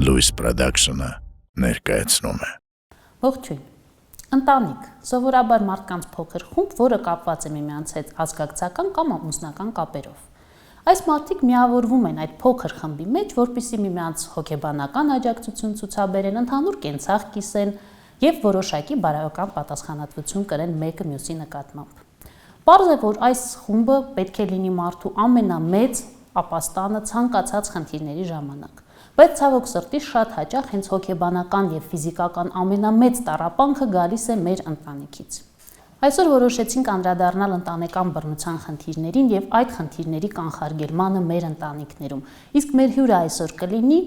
Լույս Production-ը ներկայացնում է։ Ողջույն։ Ընտանիք սովորաբար մարդկանց փոքր խումբ, որը կապված է միմյանց հետ ազգակցական կամ ամուսնական կապերով։ Այս մարդիկ միավորվում են այդ փոքր խմբի մեջ, որպեսզի միմյանց հոգեբանական աջակցություն ցուցաբերեն, ընդհանուր կենցաղ կիսեն եւ որոշակի բարոյական պատասխանատվություն կրեն մեկը մյուսի նկատմամբ։ Պարզ է, որ այս խումբը պետք է լինի մարդու ամենամեծ ապաստանը ցանկացած խնդիրների ժամանակ։ Բայց ցավոք սրտի շատ հաճախ հենց հոգեբանական եւ ֆիզիկական ամենամեծ տառապանքը գալիս է մեր ընտանիքից։ Այսօր որոշեցինք անդրադառնալ ընտանեկան բռնության խնդիրներին եւ այդ խնդիրների կանխարգելմանը մեր ընտանիքներում։ Իսկ մեր հյուրը այսօր կլինի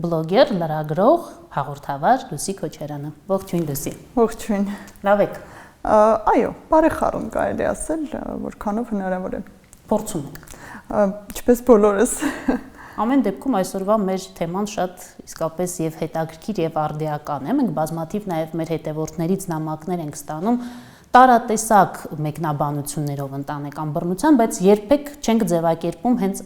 բլոգեր, լրագրող, հաղորդավար Լուսի Քոչարյանը։ Ողջույն Լուսի։ Ողջույն։ Լավ եք։ Այո, բարեխառն կարելի ասել, որքանով հնարավոր է։ Փորձում ենք։ Ինչպես բոլորս։ Ամեն դեպքում այսօրվա մեր թեման շատ իսկապես եւ հետաքրքիր եւ արդիական է։ Մենք բազմաթիվ նաեւ մեր հետևորդներից նամակներ ենք ստանում տարատեսակ մեկնաբանություններով ընտանեկան բռնության, բայց երբեք չենք ձևակերպում հենց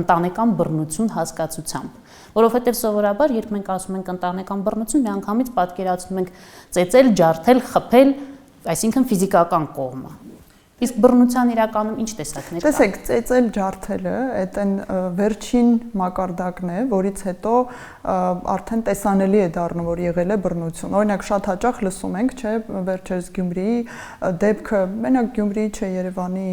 ընտանեկան բռնություն հասկացությամբ, որովհետեւ սովորաբար երբ մենք ասում ենք ընտանեկան բռնություն, միանգամից պատկերացնում ենք ծեծել, ջարդել, խփել, այսինքն ֆիզիկական կողմը։ Իսկ բռնության իրականում ինչ տեսակներ կա։ Տեսեք, ծեծել ջարդելը այդ այն վերջին մակարդակն է, որից հետո արդեն տեսանելի է դառնում, որ եղել է բռնություն։ Օրինակ շատ հաճախ լսում ենք, չէ, վերջերս Գյումրիի դեպքը, մենակ Գյումրիի չէ, Երևանի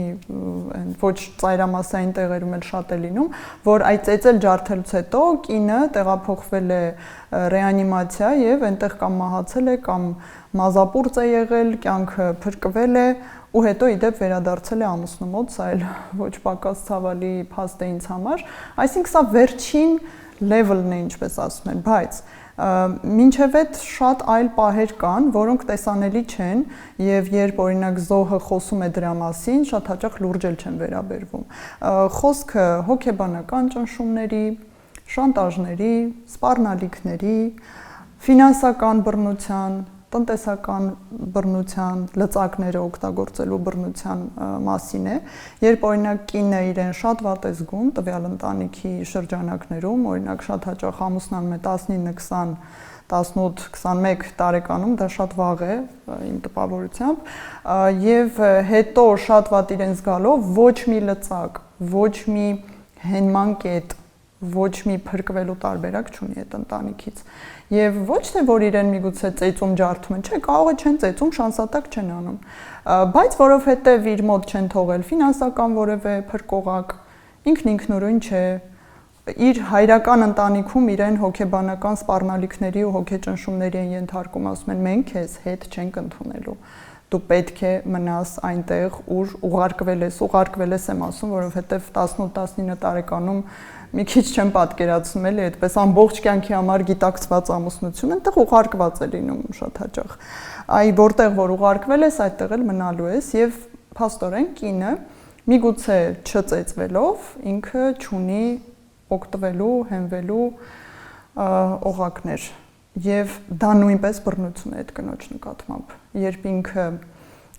այն ոչ ծայրամասային տեղերում էլ շատ է լինում, որ այդ ծեծել ջարդելուց հետո կինը տեղափոխվել է ռեանիմացիա եւ այնտեղ կամ մահացել է կամ մազապուրծ է եղել, կյանքը փրկվել է ու հետո իդեպ վերադարձել է ամուսնու մոտ, սա էլ ոչ պակաս ցավալի փաստ է ինձ համար, այսինքն սա վերջին level-ն է, ինչպես ասում են, բայց մինչև այդ շատ այլ պահեր կան, որոնք տեսանելի չեն եւ երբ օրինակ զոհը խոսում է դրա մասին, շատ հաճախ լուրջ էլ չեն վերաբերվում։ Խոսքը հոգեբանական ճնշումների, շանտաժների, սպառնալիքների, ֆինանսական բռնության, տնտեսական բռնության, լծակները օգտագործելու բռնության մասին է, երբ օրինակ կինը իրեն շատ վատ է զգում տվյալ ընտանիքի շրջանակներում, օրինակ շատ հաճախ ամուսնանում է 19-20, 18-21 տարեկանում, դա շատ վաղ է իմ տպավորությամբ, եւ հետո շատ վատ իրեն զգալով ոչ մի լծակ, ոչ մի հենման կետ, ոչ մի փրկվելու տարբերակ չունի այդ ընտանիքից։ Եվ ոչ թե որ իրեն միգուցե ծեծում ջարդում են, չէ, կարող է չեն ծեծում, շանսատակ չեն անում, բայց որովհետև իր մոտ չեն թողել ֆինանսական որևէ փրկողակ, ինքն ինքնուրույն չէ, իր հայրական ընտանիքում իրեն հոգեբանական սպառնալիքների ու հոգեճնշումների են ենթարկում, ասում են մենք քեզ հետ չենք ընդունելու։ Դու պետք է մնաս այնտեղ, ուր ուղարկվել ես եմ ասում, որովհետև 18-19 տարեկանում մի քիչ չեմ պատկերացնում էլի, այդպես ամբողջ կյանքի համար գիտակցված ամուսնություն, այնտեղ ուղարկված է լինում շատ հաճախ։ Այ որտեղ որ ուղարկվել ես, այդտեղ էլ մնալու ես եւ փաստորեն կինը միգուցե չծեծվելով ինքը չունի օգտվելու, հենվելու օղակներ։ Եվ դա նույնպես բռնություն է այդ կնոջ նկատմամբ, երբ ինքը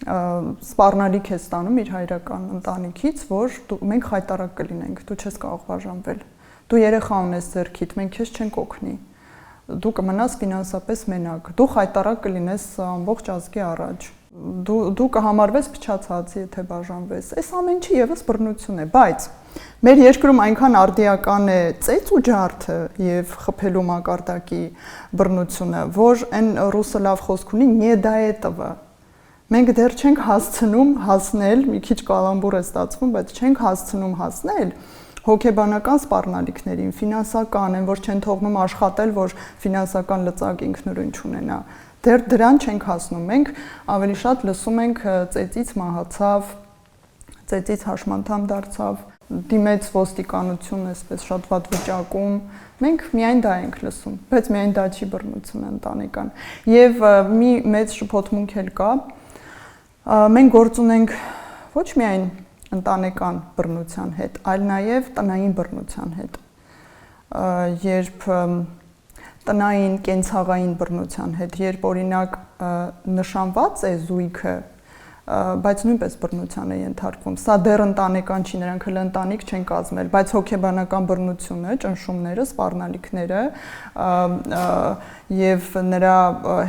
սպառնալիք է ստանում իր հայրական ընտանիքից, որ մենք խայտարակ կլինենք, դու չես կարող բաժանվել, դու երեխա ունես ձեռքիդ, մենք քեզ չենք օգնի, դու կմնաս ֆինանսապես մենակ, դու խայտարակ կլինես ամբողջ ազգի առաջ, դու կհամարվես փչացած, եթե բաժանվես, այս ամեն ինչը եւս բռնություն է, բայց մեր երկրում այնքան արդիական է ծեծ ու ջարդը եւ խփելու մակարդակի բռնությունը, որ այն ռուսը լավ խոսք ունի «не до этого». Մենք դեռ չենք հասցնում հասնել, մի քիչ կալամբուր է ստացվում, բայց չենք հասցնում հասնել հոգեբանական սպառնալիքներին, ֆինանսական են, որ չեն թողնում աշխատել, որ ֆինանսական լծակ ինքնուրույն չունենա։ Դեռ դրան չենք հասնում, մենք ավելի շատ լսում ենք ծեծից մահացավ, ծեծից հաշմանդամ դարձավ, դիմեց ոստիկանություն, այսպես շատ վատ վիճակում, մենք միայն դա ենք լսում, բայց միայն դա չի բռնությունը ընտանեկան։ Եվ մի մեծ շփոթմունք էլ կա, մենք գործ ունենք ոչ միայն ընտանեկան բռնության հետ, այլ նաև տնային բռնության հետ, երբ տնային կենցաղային բռնության հետ, երբ օրինակ նշանված է զույգը բայց նույնպես բռնության է ենթարկվում։ Սա դեռ ընտանեկան չի, նրանք հենց ընտանիք չեն կազմել, բայց հոգեբանական բռնությունը, ճնշումները, սպառնալիքները եւ նրա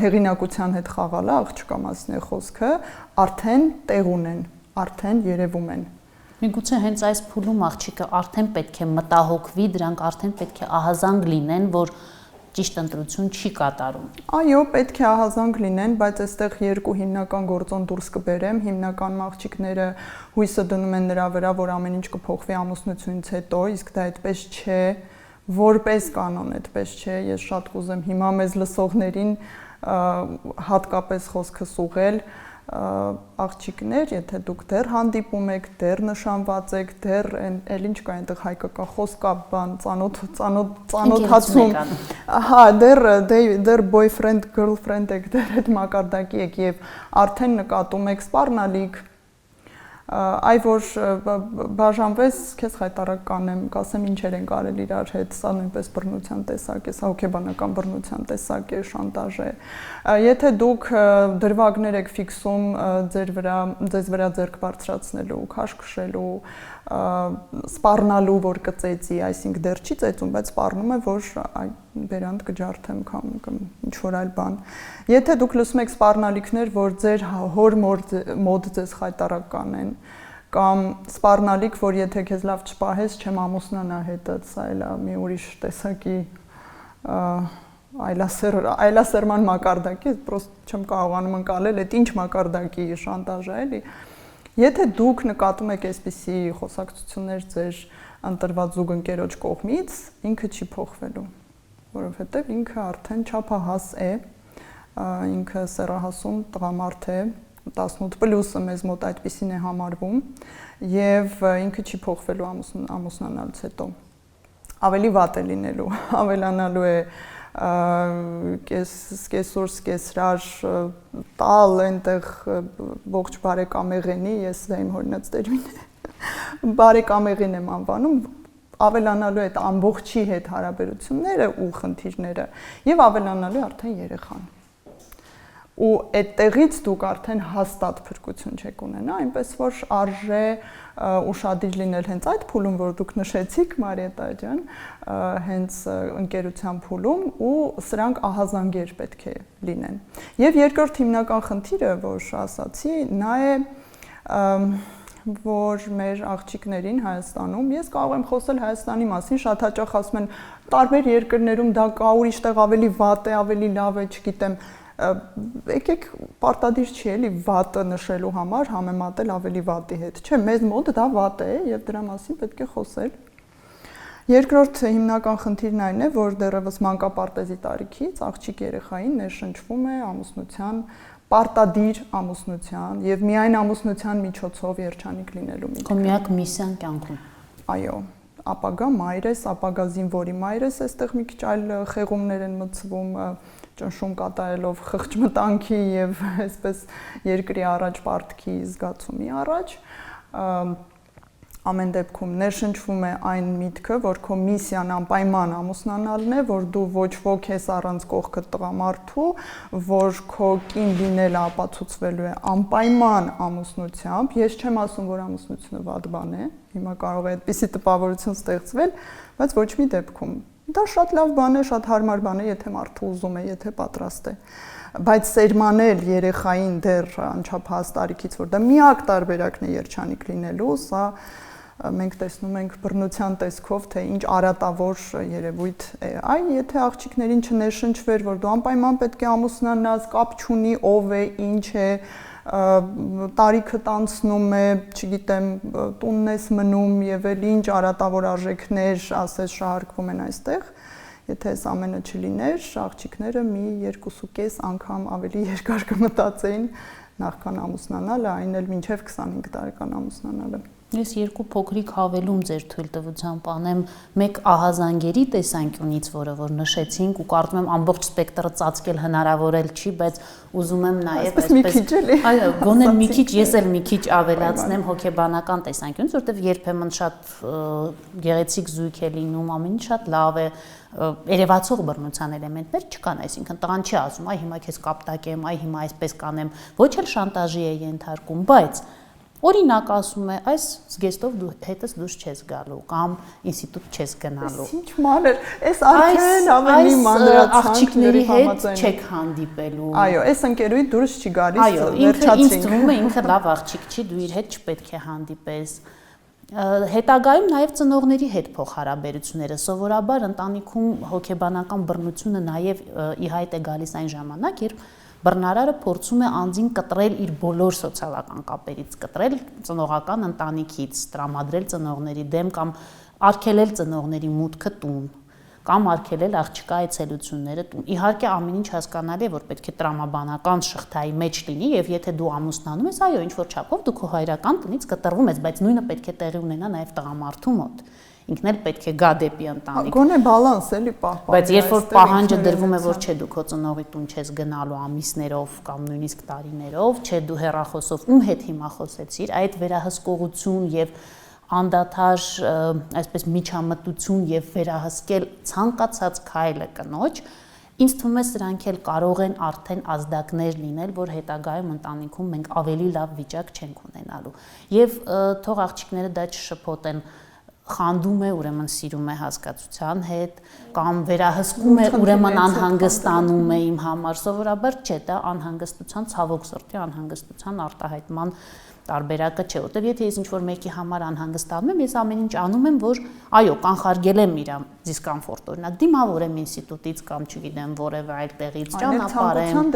հեղինակության հետ խաղալը, աղջկա մասին է խոսքը, արդեն տեղ ունեն, արդեն երևում են։ Միգուցե հենց այս փուլում աղջիկը արդեն պետք է մտահոգվի, դրանք արդեն պետք է ահազանգ լինեն, որ ճիշտ ընտրություն չի կատարում։ Այո, պետք է ահազանգ լինեն, բայց այստեղ երկու հիմնական գործոն դուրս կբերեմ, հիմնական աղջիկները հույսը դնում են նրա վրա, որ ամեն ինչ կփոխվի ամուսնությունից հետո, իսկ դա այդպես չէ, որպես կանոն այդպես չէ, ես շատ կուզեմ հիմա մեզ լսողներին հատկապես խոսքս ուղղել աղջիկներ, եթե դուք դեռ հանդիպում եք, դեռ նշանված եք, դեռ էլ ինչ կա այնտեղ հայկական խոսք կա, բան ծանոթացում, հա, դեռ boyfriend, girlfriend եք, դեռ այդ մակարդակի եք եւ արդեն նկատում եք սպառնալիք, այ որ բաժանվես, քեզ խայտարակ կանեմ, կասեմ ինչեր են կարել իրար հետ, սա նույնպես բռնության տեսակ է, սա հոգեբանական բռնության տեսակ է, շանտաժ է։ Եթե դուք դրվագներ եք ֆիքսում ձեզ վրա ձեռք բարձրացնելու, քաշքշելու, սպառնալու, որ կծեծի, այսինքն դեռ չի ծեծում, բայց սպառնում է, որ բերանդ կջարդեմ կամ ինչ որ այլ բան։ Եթե դուք լսում եք սպառնալիքներ, որ ձեր հոր մոդ ձեզ խայտարակ կանեն, կամ սպառնալիք, որ եթե քեզ լավ չպահես, չեմ ամուսնանա հետդ, սա էլ է մի ուրիշ տեսակի այլասերման մակարդակի, պրոստ չեմ կարողանում ընկալել, այդ ինչ մակարդակի շանտաժ է, էլի։ Եթե դուք նկատում եք այսպիսի խոսակցություններ ձեր ընտրված զուգընկերոջ կողմից, ինքը չի փոխվելու, որովհետև ինքը արդեն չափահաս է, ինքը սեռահասուն տղամարդ է, 18+-ը մեզ մոտ այդպիսին է համարվում եւ ինքը չի փոխվելու ամուսնանալուց հետո։ Ավելի վատ է լինելու, ավելանալու է կեսրար տալ այնտեղ ողջ բարեկամեղենի, ես դա իմ հորինած տերմին է, բարեկամեղին եմ անվանում, ավելանալու է այդ ամբողջի հետ հարաբերությունները ու խնդիրները եւ ավելանալու է արդեն երեխան։ Ու այդտեղից դուք արդեն հաստատ փրկություն չեք ունենա, այնպես որ արժե ուշադիր լինել հենց այդ փուլում, որ դուք նշեցիք Մարիետա ջան, հենց ընկերության փուլում ու սրանք ահազանգեր պետք է լինեն։ Եվ երկրորդ հիմնական խնդիրը, որ ասացի, նա է որ մեր աղջիկներին Հայաստանում, ես կարող եմ խոսել Հայաստանի մասին, շատ հաճախ ասում են տարբեր երկրներում դա կա, ուրիշտեղ ավելի վատ է, ավելի լավ է, չգիտեմ, եկեք պարտադիր չի էլի վատը նշելու համար համեմատել ավելի վատի հետ։ Չէ, մեզ մոտ դա վատ է եւ դրա մասին պետք է խոսել։ Երկրորդ հիմնական խնդիրն այն է, որ դեռևս մանկապարտեզի տարիքից աղջիկ երեխային ներշնչվում է ամուսնության, պարտադիր ամուսնության եւ միայն ամուսնության միջոցով երջանիկ լինելու միտքը։ Միակ միսիան կյանքում։ Այո, ապագա մայրես, ապագա զինվորի մայրես, այստեղ մի քիչ այլ խեղումներ են մտցվում ճնշում կատարելով խղճմտանքի եւ այսպես երկրի առաջ պարտքի զգացումի առաջ ամեն դեպքում ներշնչվում է այն միտքը, որ քո միսիան անպայման ամուսնանալն է, որ դու ոչ ոք ես առանց կողքդ տղամարդու, որ քո կին լինելը ապացուցվելու է անպայման ամուսնությամբ։ Ես չեմ ասում, որ ամուսնությունը վատ բան է, հիմա կարող է այդպիսի տպավորություն ստեղծվել, բայց ոչ մի դեպքում։ Դա շատ լավ բան է, շատ հարմար բան է, եթե մարդը ուզում է, եթե պատրաստ է։ Բայց սերմանել երեխային դեռ անչափահաս տարիքից, որ դա միակ տարբերակն է երջանիկ լինելու, սա մենք տեսնում ենք բռնության տեսքով, թե ինչ արատավոր երևույթ է։ Այ եթե աղջիկներին չներշնչվեր, որ դու անպայման պետք է ամուսնանաս, կապ չունի ով է, ինչ է, տարիքդ անցնում է, չգիտեմ, տունն ես մնում եւ էլ ինչ արատավոր արժեքներ, ասես շահարկվում են այստեղ, եթե այս ամենը չլիներ, աղջիկները մի 2.5 անգամ ավելի երկար կմտածեին նախքան ամուսնանալը, այն էլ մինչև 25 տարեկան ամուսնանալը։ Ես երկու փոքրիկ հավելում ձեր թույլտվությամբ անեմ մեկ ահազանգերի տեսանկյունից, որը որ նշեցինք ու կարծում եմ ամբողջ սպեկտրը ծածկել հնարավոր չի, բայց ուզում եմ նաև այո, գոնե մի քիչ ես էլ մի քիչ ավելացնեմ հոգեբանական տեսանկյունից, որովհետև երբեմն շատ գեղեցիկ զույգ է լինում, ամեն ինչ շատ լավ է, երևացող բռնության էլեմենտներ չկան, այսինքն տղան չի ասում, այ հիմա քեզ կապտակեմ, այ հիմա այսպես կանեմ, ոչ էլ շանտաժի է ենթարկում, բայց օրինակ ասում է, այս զգեստով դու հետս դուրս չես գալու կամ ինստիտուտ չես գնալու։ Ինչ մանր, այս արդեն ավելի մանրացանքների հետ չեք հանդիպելու։ Այո, այս ընկերուհի դուրս չի գալիս, վերջացրինք։ Ինձ թվում է ինքը լավ աղջիկ չի, դու իր հետ չպետք է հանդիպես։ Հետագայում նաև ծնողների հետ փոխհարաբերությունները սովորաբար ընտանիքում հոգեբանական բռնությունը նաև ի հայտ է գալիս այն ժամանակ, երբ բռնարարը փորձում է անձին կտրել իր բոլոր սոցիալական կապերից, կտրել ծնողական ընտանիքից, տրամադրել ծնողների դեմ կամ արգելել ծնողների մուտքը տուն, կամ արգելել աղջկա այցելությունները տուն։ Իհարկե ամեն ինչ հասկանալի է, որ պետք է տրամաբանական շղթայի մեջ լինի, եւ եթե դու ամուսնանում ես, այո, ինչ որ չափով դու քո հայրական տնից կտրվում ես, բայց նույնը պետք է տեղի ունենա նաև տղամարդու մոտ։ Ինքն էլ պետք է գա դեպի ընտանիք։ Գոնե բալանս էլի պահպանի։ Բայց երբ որ պահանջը դրվում է, որ չէ դու քո ծնողի տուն չես գնալու ամիսներով կամ նույնիսկ տարիներով, չէ դու հեռախոսով ում հետ հիմա խոսեցիր, այդ վերահսկողություն եւ անդադար այսպես միջամտություն եւ վերահսկել ցանկացած քայլը կնոջ, ինձ թվում է սրանք էլ կարող են արդեն ազդակներ լինել, որ հետագայում ընտանիքում մենք ավելի լավ վիճակ չենք ունենալու։ Եվ թող աղջիկները դա չշփոթեն, խանդում է, ուրեմն սիրում է հասկացության հետ, կամ վերահսկում է, ուրեմն անհանգստանում է իմ համար, սովորաբար չէ, դա անհանգստության ցավոք սրտի անհանգստության արտահայտման տարբերակը չէ, որտեղ եթե ես ինչ-որ մեկի համար անհանգստանում եմ, ես ամեն ինչ անում եմ, որ այո, կանխարգել եմ իր դիսկոմֆորտը, օրինակ դիմավոր եմ ինստիտուտից կամ չգիտեմ, որևէ այլ տեղից ճանապարհեմ։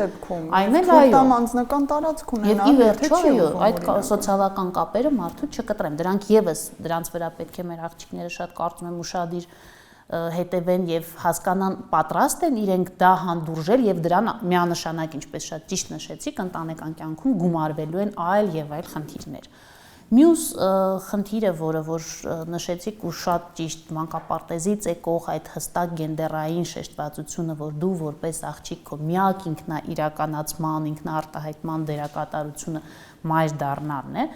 Այն էլ այո, անձնական տարածք ունենա, եւ ի վերջո այո, այդ սոցիալական կապերը մարդու չկտրեմ, դրանք եւս դրանց վրա պետք է մեր աղջիկները շատ կարծում եմ ուշադիր հետևեն եւ հասկանան պատրաստ են իրենք դա հանդուրժել եւ դրան միանշանակ ինչպես շատ ճիշտ նշեցիք ընտանեկան կյանքում գումարվելու են այլ եւ այլ խնդիրներ։ Մյուս խնդիրը, որը որ նշեցիք ու շատ ճիշտ մանկապարտեզից եկող այդ հստակ գենդերային շեշտվածությունը, որ դու որպես աղջիկ քո միակ ինքնաիրականացման, ինքնաարտահայտման դերակատարությունը մայր դառնալն է,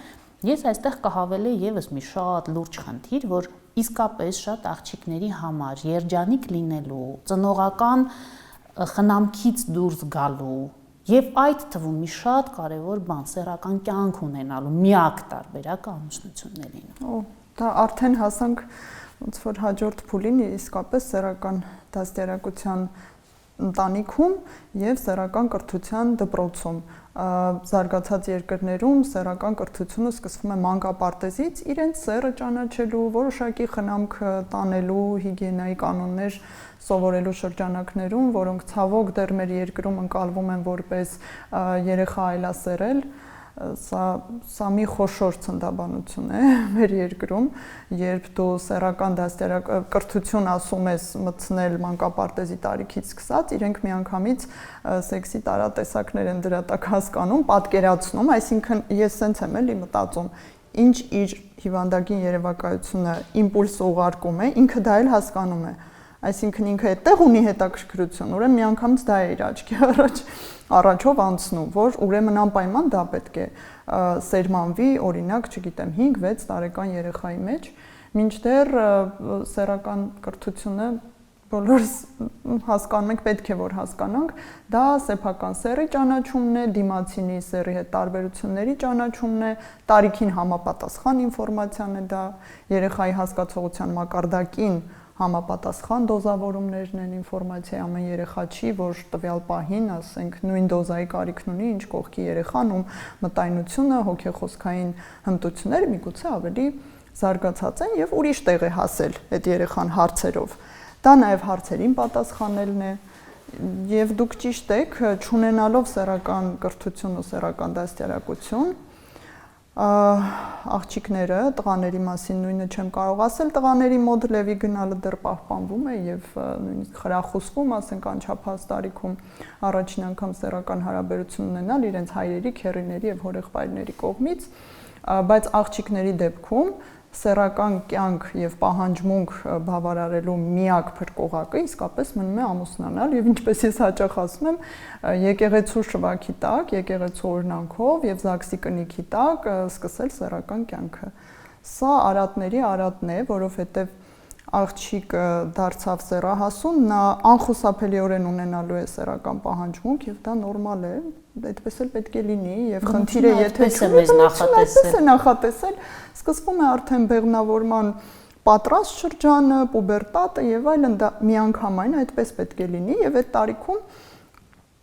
ես այստեղ կհավելեի եւս մի շատ լուրջ խնդիր, որ իսկապես շատ աղջիկների համար երջանիկ լինելու, ծնողական խնամքից դուրս գալու եւ այդ թվում մի շատ կարեւոր բան սեռական կյանք ունենալու միակ տարբերակը ամուսնությունն է լինում։ Դա արդեն հասանք ոնց որ հաջորդ փուլին իսկապես սեռական դաստիարակության ընտանիքում եւ սեռական կրթության դպրոցում զարգացած երկրներում սեռական կրթությունը սկսվում է մանկապարտեզից, իրենց սեռը ճանաչելու, որոշակի խնամք տանելու, հիգիենայի կանոններ սովորելու շրջանակներում, որոնք ցավոք դեռ մեր երկրում ընկալվում են որպես երեխա այլասերել, սա մի խոշոր ցնդաբանություն է մեր երկրում, երբ դու սեռական կրթություն ասում ես մտցնել մանկապարտեզի տարիքից սկսած, իրենք միանգամից սեքսի տարատեսակներ են դրա տակ հասկանում, պատկերացնում, այսինքն ես սենց եմ էլի մտածում, ինչ իր հիվանդագին երևակայությունը իմպուլս ուղարկում է, ինքը դա էլ հասկանում է, այսինքն ինքը այդտեղ ունի հետաքրքրություն, ուրեմն միանգամից դա է իր աչքի առաջով անցնում, որ ուրեմն անպայման դա պետք է սերմանվի, օրինակ, չգիտեմ, 5-6 տարեկան երեխայի մեջ, մինչդեռ սեռական կրթությունը բոլորս հասկանում ենք, պետք է որ հասկանանք, դա սեփական սեռի ճանաչումն է, դիմացինի սեռի հետ տարբերությունների ճանաչումն է, տարիքին համապատասխան ինֆորմացիան է դա, երեխայի հասկացողության մակարդակին համապատասխան դոզավորումներն են ինֆորմացիայի ամեն երեխա չի, որ տվյալ պահին, ասենք, նույն դոզայի կարիքն ունի, ինչ կողքի երեխան, ում մտայնությունը, հոգեխոսքային հմտությունները միգուցե ավելի զարգացած են եւ ուրիշ տեղ է հասել այդ երեխան հարցերով։ Դա նաեւ հարցերին պատասխանելն է եւ դուք ճիշտ եք, չունենալով սեռական կրթություն ու սեռական դաստիարակություն, աղջիկները, տղաների մասին նույնը չեմ կարող ասել, տղաների մոտ լևի գնալը դեռ պահպանվում է եւ նույնիսկ խրախուսվում, ասենք անչափահաս տարիքում առաջին անգամ սեռական հարաբերություն ունենալ իրենց հայրերի, քեռիների եւ հորեղբայրների կողմից, բայց աղջիկների դեպքում սեռական կյանք եւ պահանջմունք բավարարելու միակ փրկողակը իսկապես մնում է ամուսնանալ եւ ինչպես ես հաճախ ասում եմ, եկեղեցու շվաքի տակ, եկեղեցու օրնանքով եւ ԶԱԳՍ-ի կնիքի տակ սկսել սեռական կյանքը։ Սա արատների արատն է, որովհետեւ աղջիկը դարձավ սեռահասուն, նա անխուսափելիորեն ունենալու է սեռական պահանջմունք եւ դա նորմալ է, այդպես էլ պետք է լինի եւ խնդիրը եթե չունի նախատեսել, սկսվում է արդեն բեղմնավորման պատրաստ շրջանը, պուբերտատը եւ այլն, դա միանգամայն այդպես պետք է լինի եւ այդ տարիքում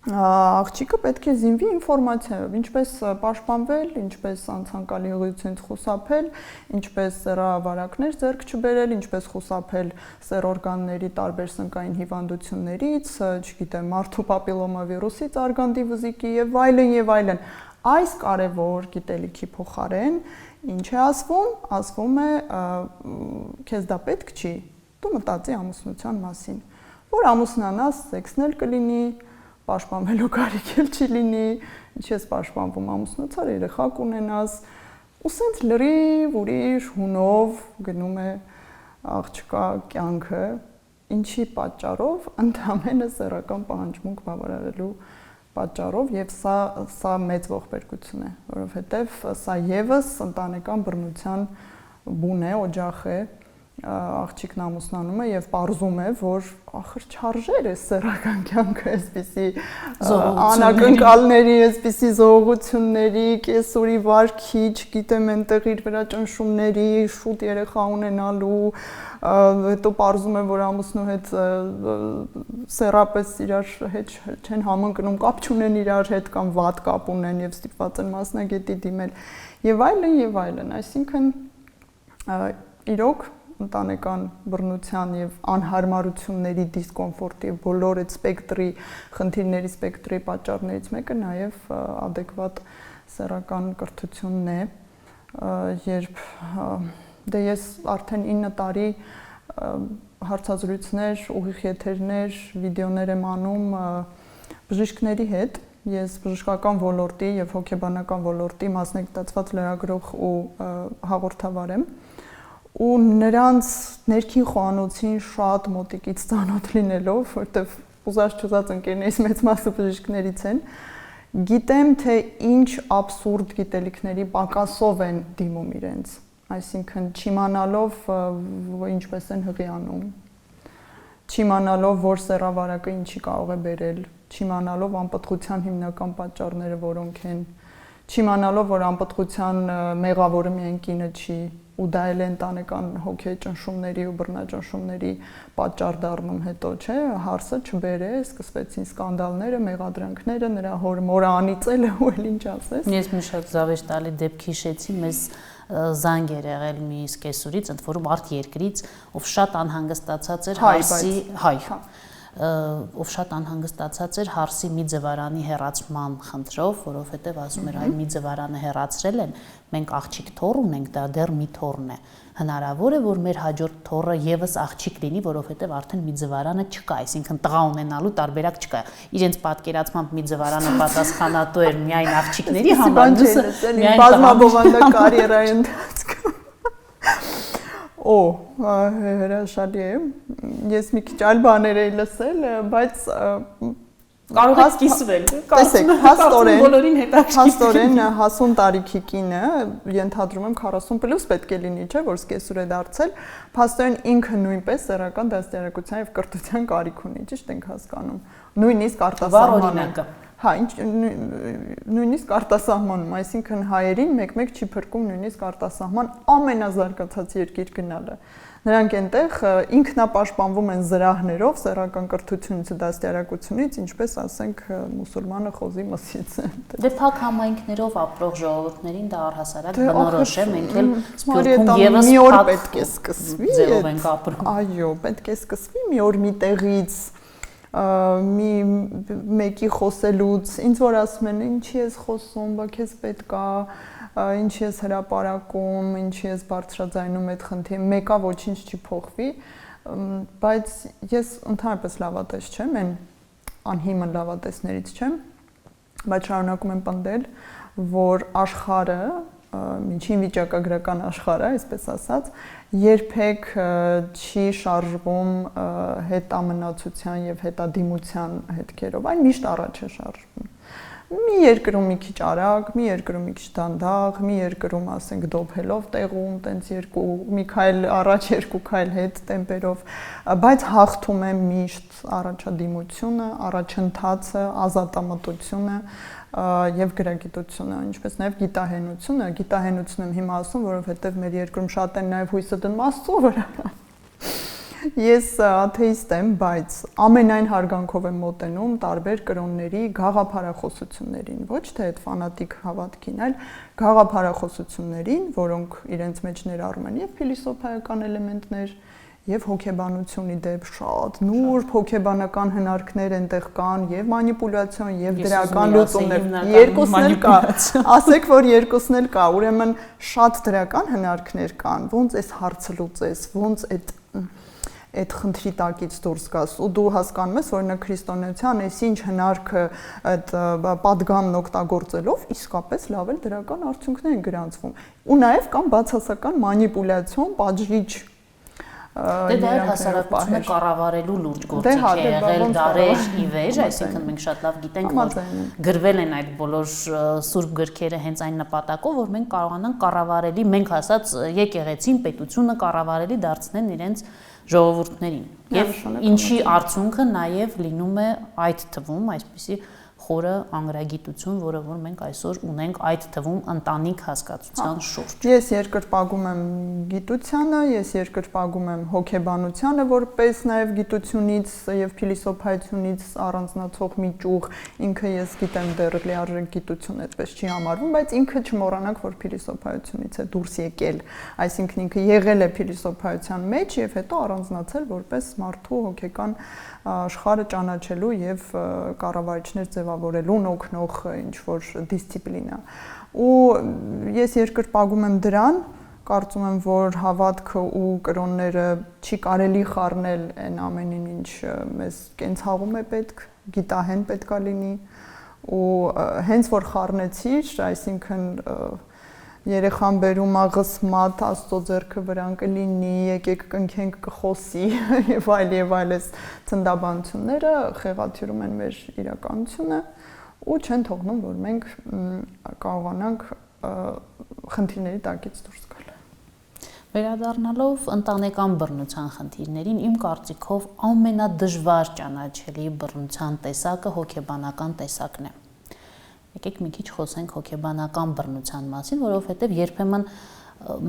աղջիկը պետք է զինվի ինֆորմացիայով, ինչպես պաշտպանվել, ինչպես անցանկալի հղիությունից խուսափել, ինչպես սեռավարակներ ձեռք չբերել, ինչպես խուսափել սեռօրգանների տարբեր սնկային հիվանդություններից, չգիտեմ, մարդու պապիլոմավիրուսից, արգանդի վզիկի եւ այլն եւ այլն։ Այս կարևոր գիտելիքի փոխարեն ինչ է ասվում, ասվում է քեզ դա պետք չի, դու մտածի ամուսնության մասին, որ ամուսնանաս, սեքսն էլ կլինի, պաշտպանվելու կարիք էլ չի լինի, ինչ ես պաշտպանվում ամուսնացար, երեխա կունենաս, ու սենց լրիվ ուրիշ հունով գնում է աղջկա կյանքը, ինչի պատճառով, ընդհանրապես սեռական պահանջմունք բավարարելու պատճառով եւ սա մեծ ողբերգություն է, որովհետեւ սա եւս ընտանեկան բռնության բուն է, օջախ է, աղջիկն ամուսնանում է եւ պարզում է, որ ախր չարժեր է սեռական կյանքը, այսպիսի անակնկալների, այսպիսի զողողությունների, կեսօրի վարքի, չգիտեմ, այնտեղ իր վրա ճնշումների, շուտ երեխա ունենալու, հետո պարզում է, որ ամուսնու հետ սեռապես իրար հետ չեն համընկնում, կապ չունեն իրար հետ կամ վատ կապ ունեն եւ ստիպված են մասնագետի դիմել եւ այլն, այսինքն իրոք ընտանեկան բռնության եւ անհարմարությունների դիսկոմֆորտի բոլոր այդ սպեկտրի խնդիրների սպեկտրի պատճառներից մեկը նաեւ adekvat սեռական կրթությունն է, երբ դե ես արդեն 9 տարի հարցազրույցներ, ուղիղ եթերներ, վիդեոներ եմ անում բժիշկների հետ, ես բժշկական ոլորտի եւ հոգեբանական ոլորտի մասնագիտացված լրագրող ու հաղորդավար եմ ու նրանց ներքին խոհանոցին շատ մոտիկից ծանոթ լինելով, որտեվ ուզած ընկերներից մեծ մասը բժիշկներից են, գիտեմ, թե ինչ աբսուրդ գիտելիքների պակասով են դիմում իրենց, այսինքն չիմանալով ինչպես են հղի անում, չիմանալով, որ սեռավարակը ինչի կարող է բերել, չիմանալով անպտղության հիմնական պատճառները որոնք են, չիմանալով, որ անպտղության մեղավորը միայն կինը չի, ու դա էլ ընտանեկան հոգեի ճնշումների ու բռնաճնշումների պատճառ դառնում հետո, չէ, հարսը չբերե, սկսվեցին սկանդալները, մեղադրանքները, նրա մորը անիծելը ու էլ ինչ ասես։ Ես մի շատ զավեշտալի դեպք հիշեցի, մեզ զանգ էր եղել մի սկեսուրից, ընդ որում արտերկրից, ով շատ անհանգստացած էր ով շատ անհանգստացած էր հարսի մի ձվարանի հեռացման խնդրով, որովհետև ասում էր, այ մի ձվարանը հեռացրել են, մենք աղջիկ թոռ ունենք, դա դեռ մի թոռն է։ Հնարավոր է, որ մեր հաջորդ թոռը եւս աղջիկ լինի, որովհետև արդեն մի ձվարանը չկա, այսինքն տղա ունենալու տարբերակ չկա։ Իրենց պատկերացմամբ մի ձվարանը պատասխանատու էր միայն աղջիկների համար, միայն բազմաբովանդակ կարիերայի ընթացքում։ Հրաշալի է։ Ես մի քիչ այլ բաներ էի լսել, բայց կարող եք կիսվել։ Տեսեք, հաստորեն հասուն տարիքի կինը, ենթադրում եմ 40+ պետք է լինի, չէ, որ սկեսուր է դարձել, փաստորեն ինքը նույնպես սեռական դաստիարակության եւ կրթության կարիք ունի, ճիշտ ենք հասկանում։ Նույնիսկ արտասահմանում։ Հա, նույնիսկ արտասահմանում, այսինքն հայերին մեկ-մեկ չի փրկում նույնիսկ արտասահման ամենազարգացած երկիր գնալը։ Նրանք այնտեղ ինքնապաշտպանվում են զրահներով, սեռական կրթությունից, դաստիարակությունից, ինչպես ասենք մուսուլմանը խոզի մսից։ Դե փակ համայնքներով ապրող ժողովուրդներին դա առհասարակ բնորոշ է, մենք էլ Սփյուռքում եւս մի օր պետք է սկսվի։ Ձևով ենք ապրում։ Այո, պետք է սկսվի մի օր մի տեղից մի մեկի խոսելուց, ինձ որ ասում են, ինչի ես խոսում, բա քեզ պետք է, ինչի ես հրապարակում, ինչի ես բարձրաձայնում այդ խնդիրը, մեկը ոչինչ չի փոխվի, բայց ես ընդհանրապես լավատես չեմ, այն անհիմն լավատեսներից չեմ, բայց շարունակում եմ պնդել, որ աշխարհը միջին վիճակագրական աշխարհը, այսպես ասած, երբեք չի շարժվում հետամնացության եւ հետադիմության հետքերով, այն միշտ առաջ է շարժվում։ Մի երկրում մի քիչ արագ, մի երկրում մի քիչ դանդաղ, մի երկրում ասենք դոփելով տեղում, տենց մի քայլ առաջ, երկու քայլ հետ տեմպերով, բայց հաղթում է միշտ առաջադիմությունը, առաջընթացը, ազատամտությունը եւ գրագիտությունը, ինչպես նաեւ գիտահենությունը եմ հիմա ասում, որովհետեւ մեր երկրում շատ են նաեւ հույսը դնում Աստծո վրա։ Ես աթեիստ եմ, բայց ամենայն հարգանքով եմ մոտենում տարբեր կրոնների գաղափարախոսություններին, ոչ թե այդ ֆանատիկ հավատքին, այլ գաղափարախոսություններին, որոնք իրենց մեջ ներառում են եւ փիլիսոփայական էլեմենտներ, եւ հոգեբանությունի դեպ շատ նուրբ հոգեբանական հնարքներ այնտեղ կան, եւ մանիպուլյացիոն, եւ դրական լուծումներ, երկուսն էլ կա, ասեք որ երկուսն էլ կա, ուրեմն շատ դրական հնարքներ կան, ոնց այս հարցը լուծես, ոնց այդ խնդրի տակից դուրս գաս ու դու հասկանում ես, որ օրինակ քրիստոնեության այս ինչ հնարքը այդ պատգամն օգտագործելով իսկապես լավ էլ դրական արդյունքներ են գրանցվում ու նաև կան բացասական մանիպուլյացիոն, պատժիչ Դե դա հասարակությունը կառավարելու լուրջ գործիք է եղել դարեր ի վեր, այսինքն մենք շատ լավ գիտենք, որ գրվել են այդ բոլոր սուրբ գրքերը հենց այն նպատակով, որ մենք կարողանանք կառավարելի, մենք ասած եկեղեցին, պետությունը կառավարելի դարձնեն իրենց ժողովուրդներին։ Եվ ինչի արդյունքը նաև լինում է այդ թվում այսպիսի խորը անգրագիտություն, որը որ մենք այսօր ունենք այդ թվում ընտանիք հասկացության շուրջ։ Ես երկրպագում եմ գիտությանը, ես երկրպագում եմ հոգեբանությանը, որպես նաև գիտությունից եւ փիլիսոփայությունից առանձնացող մի ճյուղ, ինքը ես գիտեմ դեռ լիարժեք գիտություն այդպես չի համարվում, բայց ինքը չմոռանանք, որ փիլիսոփայությունից է դուրս եկել, այսինքն ինքը եղել է փիլիսոփայության մեջ եւ հետո առանձնացել որպես մարդու հոգեկան աշխարհը ճանաչելու եւ կառավարիչներ ձևավորելուն օգնող ինչ որ դիսցիպլինա։ Ու ես երկրպագում եմ դրան, կարծում եմ, որ հավատքը ու կրոնները չի կարելի խառնել այն ամենին, ինչ մեզ կենցաղում է պետք, գիտահեն պետքա լինի, ու հենց որ խառնեցիր, այսինքն երեխան բերում աղս մատ Աստծո ձեռքը վրան կլինի, եկեք կնքենք կխոսի եւ այլ էս ցնդաբանությունները խեղաթյուրում են մեր իրականությունը ու չեն թողնում, որ մենք կարողանանք խնդիրների տակից դուրս գալ։ Վերադառնալով ընտանեկան բռնության խնդիրներին, իմ կարծիքով ամենադժվար ճանաչելի բռնության տեսակը հոգեբանական տեսակն է։ Եկեք մի քիչ խոսենք հոգեբանական բռնության մասին, որովհետև երբեմն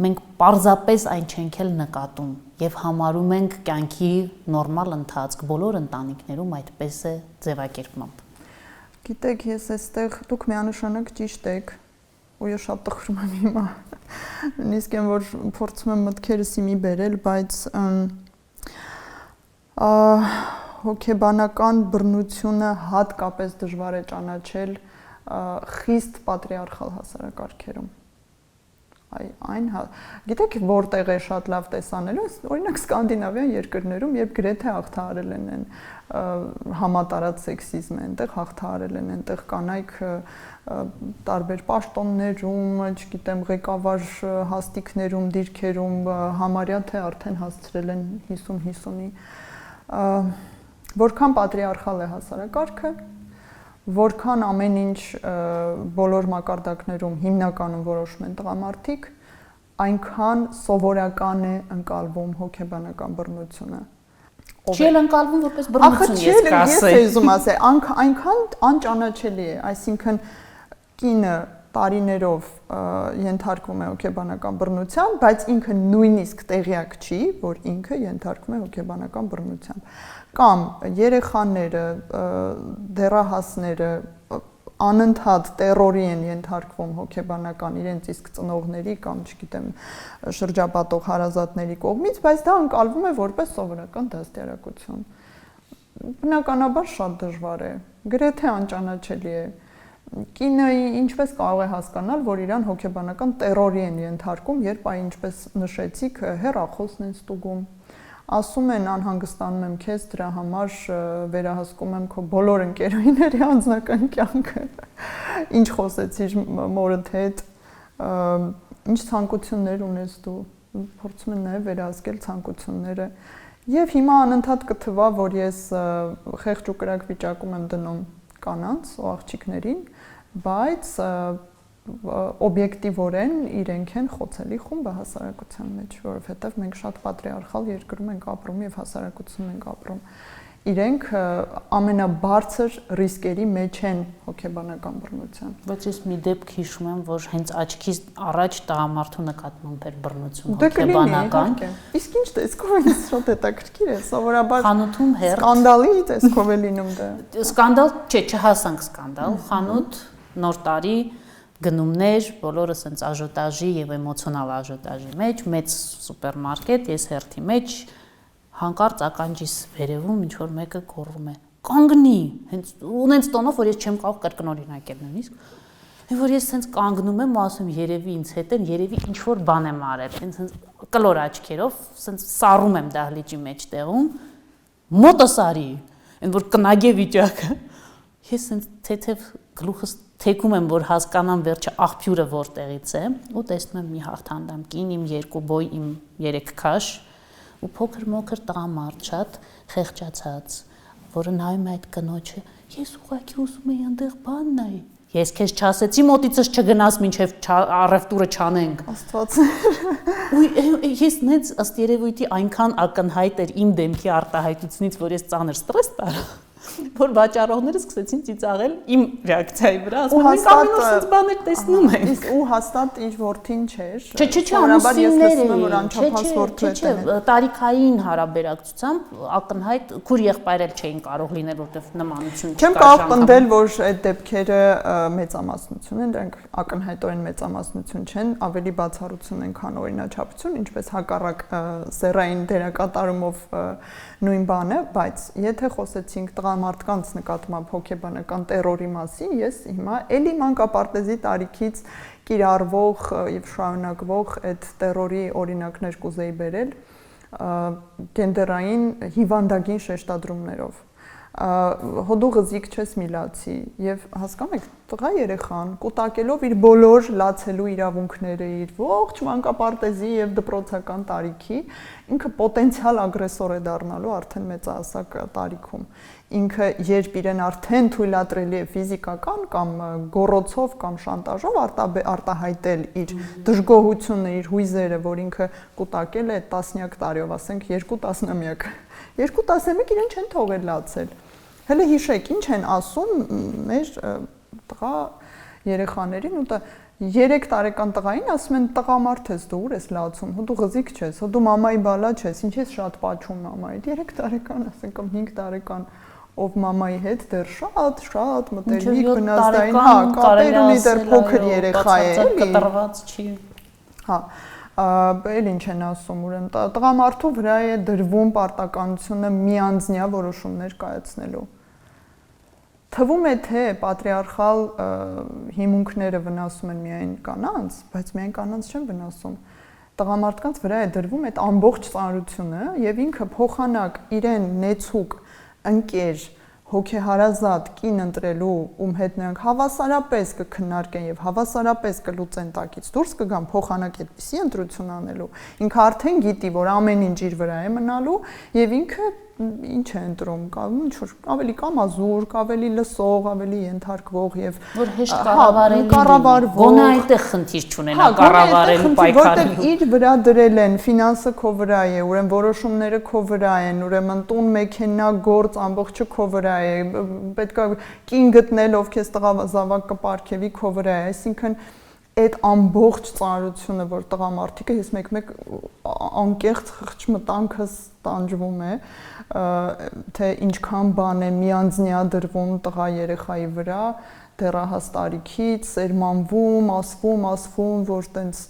մենք պարզապես այն չենք էլ նկատում եւ համարում ենք կյանքի նորմալ ընթացք, բոլոր ընտանիքներում այդպես է ձևակերպմամբ։ Գիտեք, ես այստեղ դուք միանշանակ ճիշտ եք, ու ես շատ տխրում եմ հիմա։ Նույնիսկ եմ որ փորձում եմ մտքերս իմի բերել, բայց հոգեբանական բռնությունը հատկապես դժվար է ճանաչել խիստ պատրիարխալ հասարակարգերում։ Գիտեք որտեղ է շատ լավ տեսանելու, օրինակ սկանդինավյան երկրներում, երբ գրեթե հաղթահարել են համատարած սեքսիզմը, այնտեղ հաղթահարել են, այնտեղ կանայք տարբեր պաշտոններում, չգիտեմ, ղեկավար հաստիքներում, դիրքերում համարյա թե արդեն հասցրել են 50-50-ի։ Որքան պատրիարխալ է հասարակարգը, որքան ամեն ինչ բոլոր մակարդակներում հիմնականում որոշում են տղամարդիկ, այնքան սովորական է ընկալվում հոգեբանական բռնությունը։ Չի ընկալվում որպես բռնություն, ես կասեի։ Ես ուզում ասել, այնքան անճանաչելի է, այսինքն կինը տարիներով ենթարկվում է հոգեբանական բռնության, բայց ինքը նույնիսկ տեղյակ չի, որ ինքը ենթարկվում է հոգեբանական բռնության։ Կամ երեխաները, դեռահասները անընդհատ տերորի են ենթարկվում հոգեբանական իրենց իսկ ծնողների կամ չգիտեմ շրջապատող հարազատների կողմից, բայց դա ընկալվում է որպես սովորական դաստիարակություն։ Բնականաբար շատ դժվար է, գրեթե անճանաչելի է։ Կինը ինչպես կարող է հասկանալ, որ իրան հոգեբանական տերորի են ենթարկում, երբ այն ինչպես նշեցիք, հեռախոսն են ստուգում, ասում են անհանգստանում եմ քեզ, դրա համար վերահսկում եմ քո բոլոր ընկերուհիների անձնական կյանքը, ինչ խոսեցիր մորդ հետ, ինչ ցանկություններ ունես դու, փորձում եմ նաև վերահսկել ցանկությունները։ Եվ հիմա անընդհատ կթվա, որ ես խեղճ ու կրակ վիճակում եմ դնում կանանց ու աղջիկներին, բայց օբյեկտիվորեն իրենք են խոցելի խումբը հասարակության մեջ, որովհետև մենք շատ պատրիարխալ երկրում ենք ապրում եւ հասարակությունում ենք ապրում։ Իրենք ամենաբարձր ռիսկերի մեջ են հոգեբանական բռնության։ Բայց ես մի դեպք հիշում եմ, որ հենց աչքից առաջ տղամարդու նկատմամբ էր բռնություն Դե կլինի, հոգեբանական։ Իսկ ինչ տեսքով ինձ շատ հետաքրքիր է, սովորաբար Խանութում հերթ սկանդալի տեսքով է լինում դա։ Սկանդալ, չէ, չհասանք սկանդալ, խանութ, նոր տարի, գնումներ, բոլորը սենց աժոտաժի եւ էմոցիոնալ աժոտաժի մեջ, մեծ սուպերմարկետ, ես հերթի մեջ հանկարծ ականջիս վերևում ինչ որ մեկը գոռում է. «Կանգնի», հենց ունենց տոնով, որ ես չեմ կարող կրկնօրինակել նույնիսկ։ Եվ որ ես հենց կանգնում եմ ու ասում երևի ինձ հետ են, երևի ինչ որ բան եմ արել, հենց կլոր աչքերով, հենց սառում եմ դահլիճի մեջտեղում, մոտս արի, այն որ կնագե վիճակը։ Ես հենց թեթև գլուխս թեքում եմ, որ հասկանամ վերջը աղբյուրը որտեղից է, ու տեսնում եմ մի հաղթանդամ կին, իմ 2 բոյ, իմ 3 քաշ, ու փոքր-մոքր տղամարդ շատ խեղճացած, որը նայում է այդ կնոջը, ես ուղղակի ուզում եի այնտեղ բան նայի։ Ես քեզ չասեցի մոտիցս չգնաս, մինչև առևտուրը չանենք։ Աստված։ Ու ես նենց ըստ երևույթի այնքան ակնհայտ էր իմ դեմքի արտահայտությունից, որ ես ծանր ստրես տարա, որ վաճառողները սկսեցին ծիծաղել իմ ռեակցիայի վրա, ասում են մենք ամեն օր սենց բաներ տեսնում ենք։ Իսկ ու հաստատ իր որդին չէր։ Չէ, ամուսինները, տարիքային հարաբերակցությամբ ակնհայտ քուր եղբայրել չէին կարող լինել, որտեվ նմանություն չկար։ Չեմ կարող պնդել, որ այդ դեպքերը մեծամասնություն են, դրանք ակնհայտորեն մեծամասնություն չեն, ավելի բացառություն են, քան օրինաչափություն, ինչպես հակառակ սեռային դերակատարումով նույն բանը, բայց եթե խոսեցինք տղամարդկանց նկատմամբ հոգեբանական տերորի մասին, ես հիմա էլի մանկապարտեզի տարիքից կիրառվող եւ շարունակվող այդ տերորի օրինակներ կուզեի բերել գենդերային հիվանդագին շեշտադրումներով։ Հոդու գզիկ չես միլացի եւ հասկանում եք տղա երեխան կուտակելով իր բոլոր լացելու իրավունքները իր ողջ մանկապարտեզի եւ դպրոցական տարիքի ինքը պոտենցիալ ագրեսոր է դառնալու արդեն մեծահասակ տարիքում ինքը երբ իրեն արդեն թույլատրելի է ֆիզիկական կամ գոռոցով կամ շանտաժով արտահայտել իր դժգոհությունը իր հույզերը որ ինքը կուտակել է տասնյակ տարիով ասենք 2 տասնամյակ 2 տասնամյակ իրեն չեն թողել լացել Հələ հիշեք, ինչ են ասում մեր տղա երեխաներին ու 3 տարեկան տղային ասում են տղամարդ ես դու ուր ես լացում, հո դու ղզիկ չես, հո դու մամայի բալա չես, ինչ ես շատ պաչում մամայի, 3 տարեկան ասենք կամ 5 տարեկան ով մամայի հետ դեռ շատ մտերմիկ բնազդային, հա, կապեր ունի դեռ փոքր երեխա է, էլի կտրված չի։ Հա, էլ ինչ են ասում, ուրեմն տղամարդու վրա է դրվում պարտականությունը միանձնյա որոշումներ կայացնելու։ Թվում է թե պատրիարխալ հիմունքները վնասում են միայն կանանց, բայց միայն կանանց չեն վնասում։ Տղամարդկանց վրա է դրվում այդ ամբողջ ծանրությունը եւ ինքը փոխանակ իրեն նեցուկ ընկեր հոգեհարազատ կին ընտրելու ում հետ նրանք հավասարապես կքննարկեն եւ հավասարապես կլուծեն տակից դուրս կգան փոխանակ այդպիսի ընտրություն անելու ինքը արդեն գիտի որ ամեն ինչ իր վրա է մնալու եւ ինքը ինչ է ընտրում կամ ինչ որ ավելի կամազուր, ավելի լսող, ավելի ենթարկվող եւ որ հեշտ կառավարվող գոնե այդտեղ խնդիր չունենա կառավարելու պայքարելու որտեղ իր վրա դրել են ֆինանսը քո վրա է ուրեմն որոշումները քո վրա են ուրեմն տուն մեքենա գործ ամբողջը քո վրա է պետքա կին գտնել ով քեզ տղա զավակ կպարգևի քո վրա է այսինքն այդ ամբողջ ծանրությունը որ տղամարդիկը ես մեկ-մեկ անկեղծ խղճ մտանքս տանջվում է թե ինչքան բան է միանձնյա դրվում տղա երեխայի վրա դեռահաս տարիքից սերմանվում, ասվում, որ տենց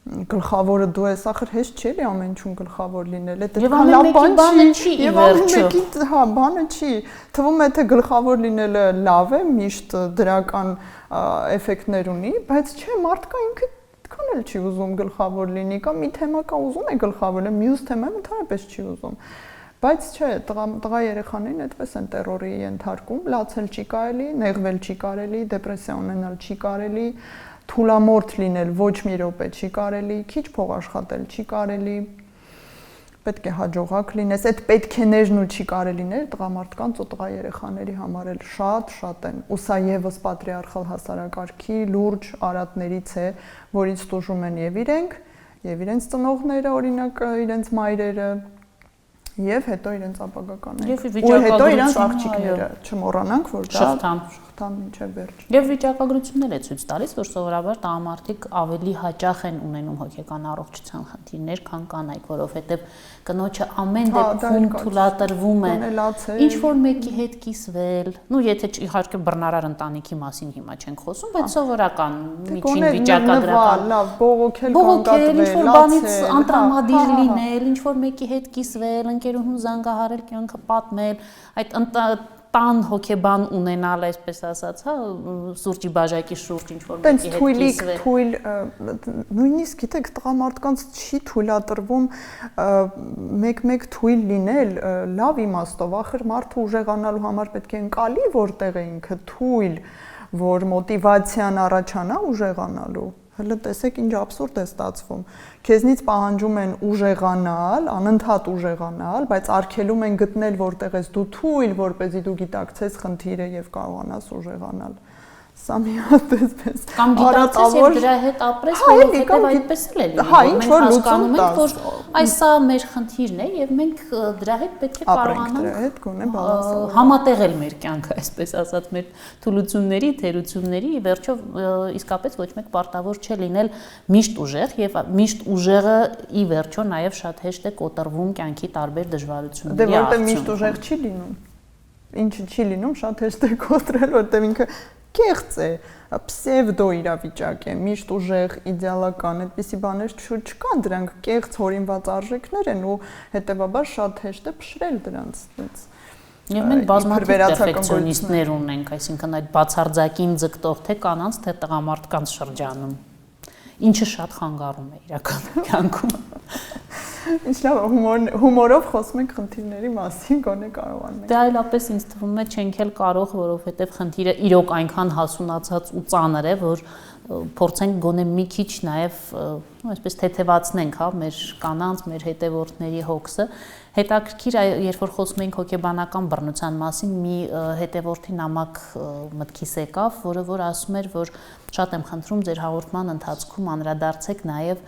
գլխավորը դու ես, ախր հեշտ չի էլի ամեն ինչ գլխավոր լինել, այդ այդքան լավ բան չի, եւ ամեն մեկի, հա, բանը չի։ Թվում է թե գլխավոր լինելը լավ է, միշտ դրական էֆեկտներ ունի, բայց չէ, մարդկա ինքը այդքան էլ չի ուզում գլխավոր լինի, կամ մի թեմա կա ուզում է գլխավոր, մյուս թեման ընդհանրապես չի ուզում։ Բայց չէ, տղա երեխաներին այդպես են տերորի ենթարկում, լացել չի կարելի, նեղվել չի կարելի, դեպրեսիա ունենալ չի կարելի, թուլամորթ լինել ոչ մի րոպե չի կարելի, քիչ փող աշխատել չի կարելի, պետք է հաջողակ լինես, այդ պետքեներն ու չի կարելիներ տղամարդկանց ու տղա երեխաների համար էլ շատ են։ Ու սա եւս պատրիարխալ հասարակարգի լուրջ արատներից է, որից տուժում են եւ իրենց ծնողները, օրինակ իրենց մայրերը, եւ հետո իրենց ապագականները։ Ու հետո իրենց աղջիկները, չմոռանանք, որ դա շղթան մինչև վերջ։ Եվ վիճակագրություններ է ցույց տալիս, որ սովորաբար տղամարդիկ ավելի հաճախ են ունենում հոգեկան առողջության խնդիրներ, քան կանայք, որովհետև կնոջը ամեն դեպքում թույլատրվում է ինչ որ մեկի հետ կիսվել, ну եթե իհարկե բռնարար ընտանիքի մասին հիմա չենք խոսում, բայց սովորական միջին վիճակագրական, լավ, բողոքել, ինչ որ բանից անտրամադիր լինել, ինչ որ մեկի հետ կիսվել, ընկերուհուն զանգահարել, կյանքը պատմել, այդ տան հոգեբան ունենալ, այսպես ասած, հա, սուրճի բաժակի շուրջ ինչ որ մեկի հետ կիսվել։ Թույլ, նույնիսկ գիտեք, տղամարդկանց չի թույլատրվում մեկ թույլ լինել լավ իմաստով, ախր մարդը ուժեղանալու համար պետք է ընկալի որտեղ է ինքը թույլ, որ մոտիվացիան առաջանա ուժեղանալու։ Հələ տեսեք ինչ աբսուրդ է ստացվում։ Քեզնից պահանջում են ուժեղանալ, անընդհատ ուժեղանալ, բայց արգելում են գտնել որտեղ ես դու թույլ, որպեսզի դու գիտակցես խնդիրը եւ կարողանաս ուժեղանալ։ Սա մի հատ էսպես կամ գիտակցես եւ դրա հետ ապրես, որովհետեւ այդպես էլ է լինում։ Մենք հասկանում ենք, որ այս սա մեր խնդիրն է եւ մենք դրա հետ պետք է կարողանանք համատեղել մեր կյանքը, այսպես ասած, մեր թուլությունների, թերությունների, ի վերջո իսկապես ոչ մեկ պարտավոր չէ լինել միշտ ուժեղ եւ միշտ ուժեղը ի վերջո նաեւ շատ հեշտ է կոտրվում կյանքի տարբեր դժվարությունների արդյունքում։ Դե որտեղ միշտ ուժեղ չի լինում։ Ինչը չի լինում, շատ հեշտ է կոտրել, որտեղ ինքը կեղծ է, պսևդո իրավիճակ է, միշտ ուժեղ, իդեալական, այդպիսի բաներ չկան, դրանք կեղծ հորինված արժեքներ են ու հետեւաբար շատ հեշտ է փշրել դրանց։ Եվ մենք բազմաթիվ պերֆեկցիոնիստներ ունենք, այսինքն այդ բացարձակին ձգտող թե կանանց, թե տղամարդկանց շրջանում, ինչը շատ խանգարում է իրական կյանքում։ Ինչ լավ, հումորով խոսում ենք խնդիրների մասին, գոնե կարողանում ենք։ Դա այլապես ինձ թվում է չենք էլ կարող, որովհետև խնդիրը իրոք այնքան հասունացած ու ծանր է, որ փորձենք գոնե մի քիչ նաև, այսպես թեթևացնենք, հա, մեր կանանց, մեր հետևորդների հոգսը։ Հետաքրքիր է, երբ որ խոսում ենք հոգեբանական բռնության մասին, մի հետևորդի նամակ մտքիս եկավ, որը ասում էր, որ շատ եմ խնդրում ձեր հաղորդման ընթացքում անդրադարձեք նաև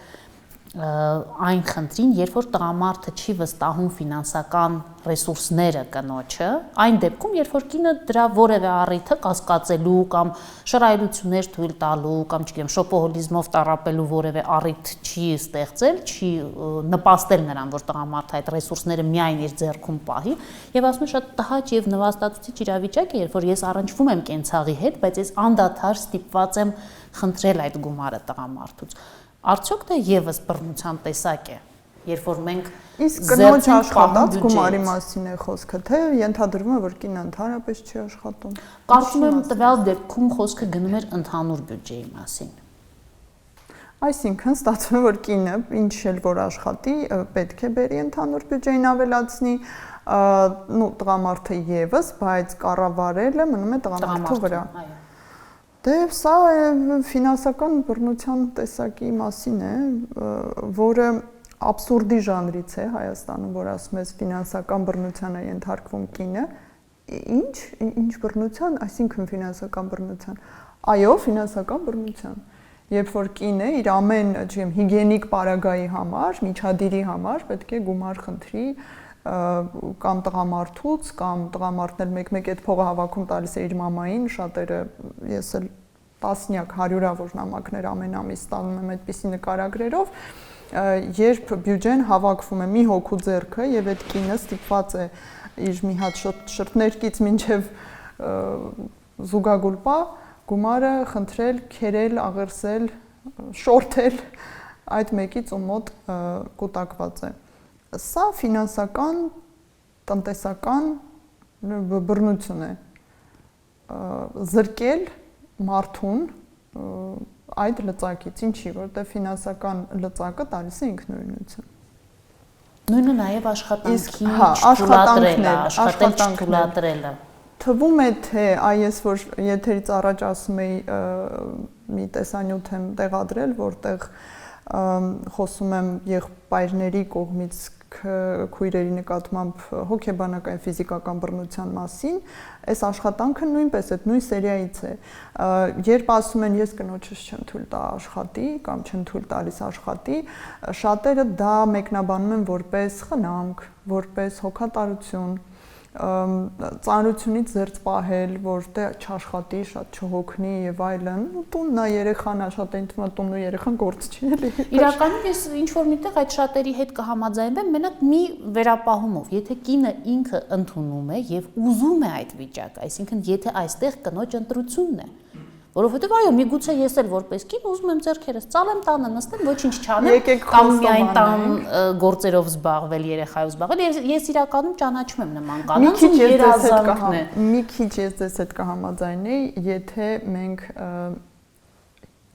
այն խնդրին, երբ որ տղամարդը չի վստահում ֆինանսական ռեսուրսները կնոջը, այն դեպքում, երբ որ կինը դրա որևէ առիթը կասկածելու կամ շռայլություններ թույլ տալու կամ չգիտեմ շոպոհոլիզմով տառապելու որևէ առիթ չի ստեղծել, չի նպաստել նրան, որ տղամարդը այդ ռեսուրսները միայն իր ձեռքում պահի, եւ ասում է շատ տհաճ եւ նվաստացուցիչ իրավիճակ է, երբ որ ես առնչվում եմ կենցաղի հետ, բայց ես անդադար ստիպված եմ խնդրել այդ գումարը տղամարդուց։ Արդյոք դա եւս բռնության տեսակ է, երբ որ մենք իսկ կնոջ աշխատած գումարի մասին է խոսքը, թե ենթադրվում է, որ կինը ընդհանրապես չի աշխատում։ Կարծում եմ տվյալ դեպքում խոսքը գնում էր ընդհանուր բյուջեի մասին։ Այսինքն ստացվում է, որ կինը ինչ էլ որ աշխատի, պետք է բերի ընդհանուր բյուջեին ավելացնի, տղամարդը եւս, բայց կառավարելը մնում է տղամարդու վրա։ Դե սա ֆինանսական բռնության տեսակի մասին է, որը աբսուրդի ժանրից է Հայաստանում, որ ասում ես ֆինանսական բռնության է ենթարկվում կինը, ինչ բռնության, այսինքն ֆինանսական բռնության։ Այո, ֆինանսական բռնության։ Երբ որ կինը իր ամեն, չգիտեմ, հիգիենիկ պարագայի համար, միջադիրի համար պետք է գումար խնդրի կամ տղամարդուց կամ տղամարդն էլ մեկ-մեկ այդ փողը հավաքում տալիս է իր մամային, շատերը ես էլ տասնյակ հարյուրավոր նամակներ ամեն ամիս ստանում եմ այդպիսի նկարագրերով, երբ բյուջեն հավաքվում է մի հոգու ձեռքը եւ այդ կինը ստիպված է իր մի հատ շրթներկից մինչեւ զուգագուլպա գումարը խնդրել, քերել, աղերսել, շորթել այդ մեկից ու մոտ կուտակված է։ Սա ֆինանսական, տնտեսական բռնություն է, զրկել մարդուն այդ լծակից, ինչի, որտեղ ֆինանսական լծակը տալիս է ինքնուրույնություն։ Նույնը նաև աշխատանքի չթույլատրելը, աշխատել չթույլատրելը։ Թվում է թե այս որ եթերից առաջ ասում էի մի տեսանյութ եմ տեղադրել, որտեղ խոսում եմ եղբայրների կողմից քույրերի նկատմամբ հոգեբանական ֆիզիկական բռնության մասին, այս աշխատանքը նույնպես այդ նույն սերիայից է։ Երբ ասում են ես կնոջս չեմ թույլ տա աշխատի կամ չեմ թույլ տալիս աշխատի, շատերը դա մեկնաբանում են որպես խնամք, որպես հոգատարություն, ծանրությունից զերծ պահել, որ դե չաշխատի, շատ չհոգնի եւ այլն, տունն է երեխան աշխատեն, թվում է տունն ու երեխան գործ չի էլի։ Իրականում ես ինչ որ միտեղ այդ շատերի հետ կհամաձայնվեմ, մենակ մի վերապահումով, եթե կինը ինքը ընդունում է եւ ուզում է այդ վիճակը, այսինքն եթե այստեղ կնոջ ընտրությունն է, որովհետեւ այո, միգուցե ես էլ որպես կին ուզում եմ ձեռքերս ծալեմ տանը նստեմ, ոչինչ չանեմ, կամ միայն տան գործերով զբաղվել, երեխայով զբաղվել, ես իրականում ճանաչում եմ նման կանանց, երազանքն է։ Մի քիչ ես ձեզ հետ կհամաձայնեի, եթե մենք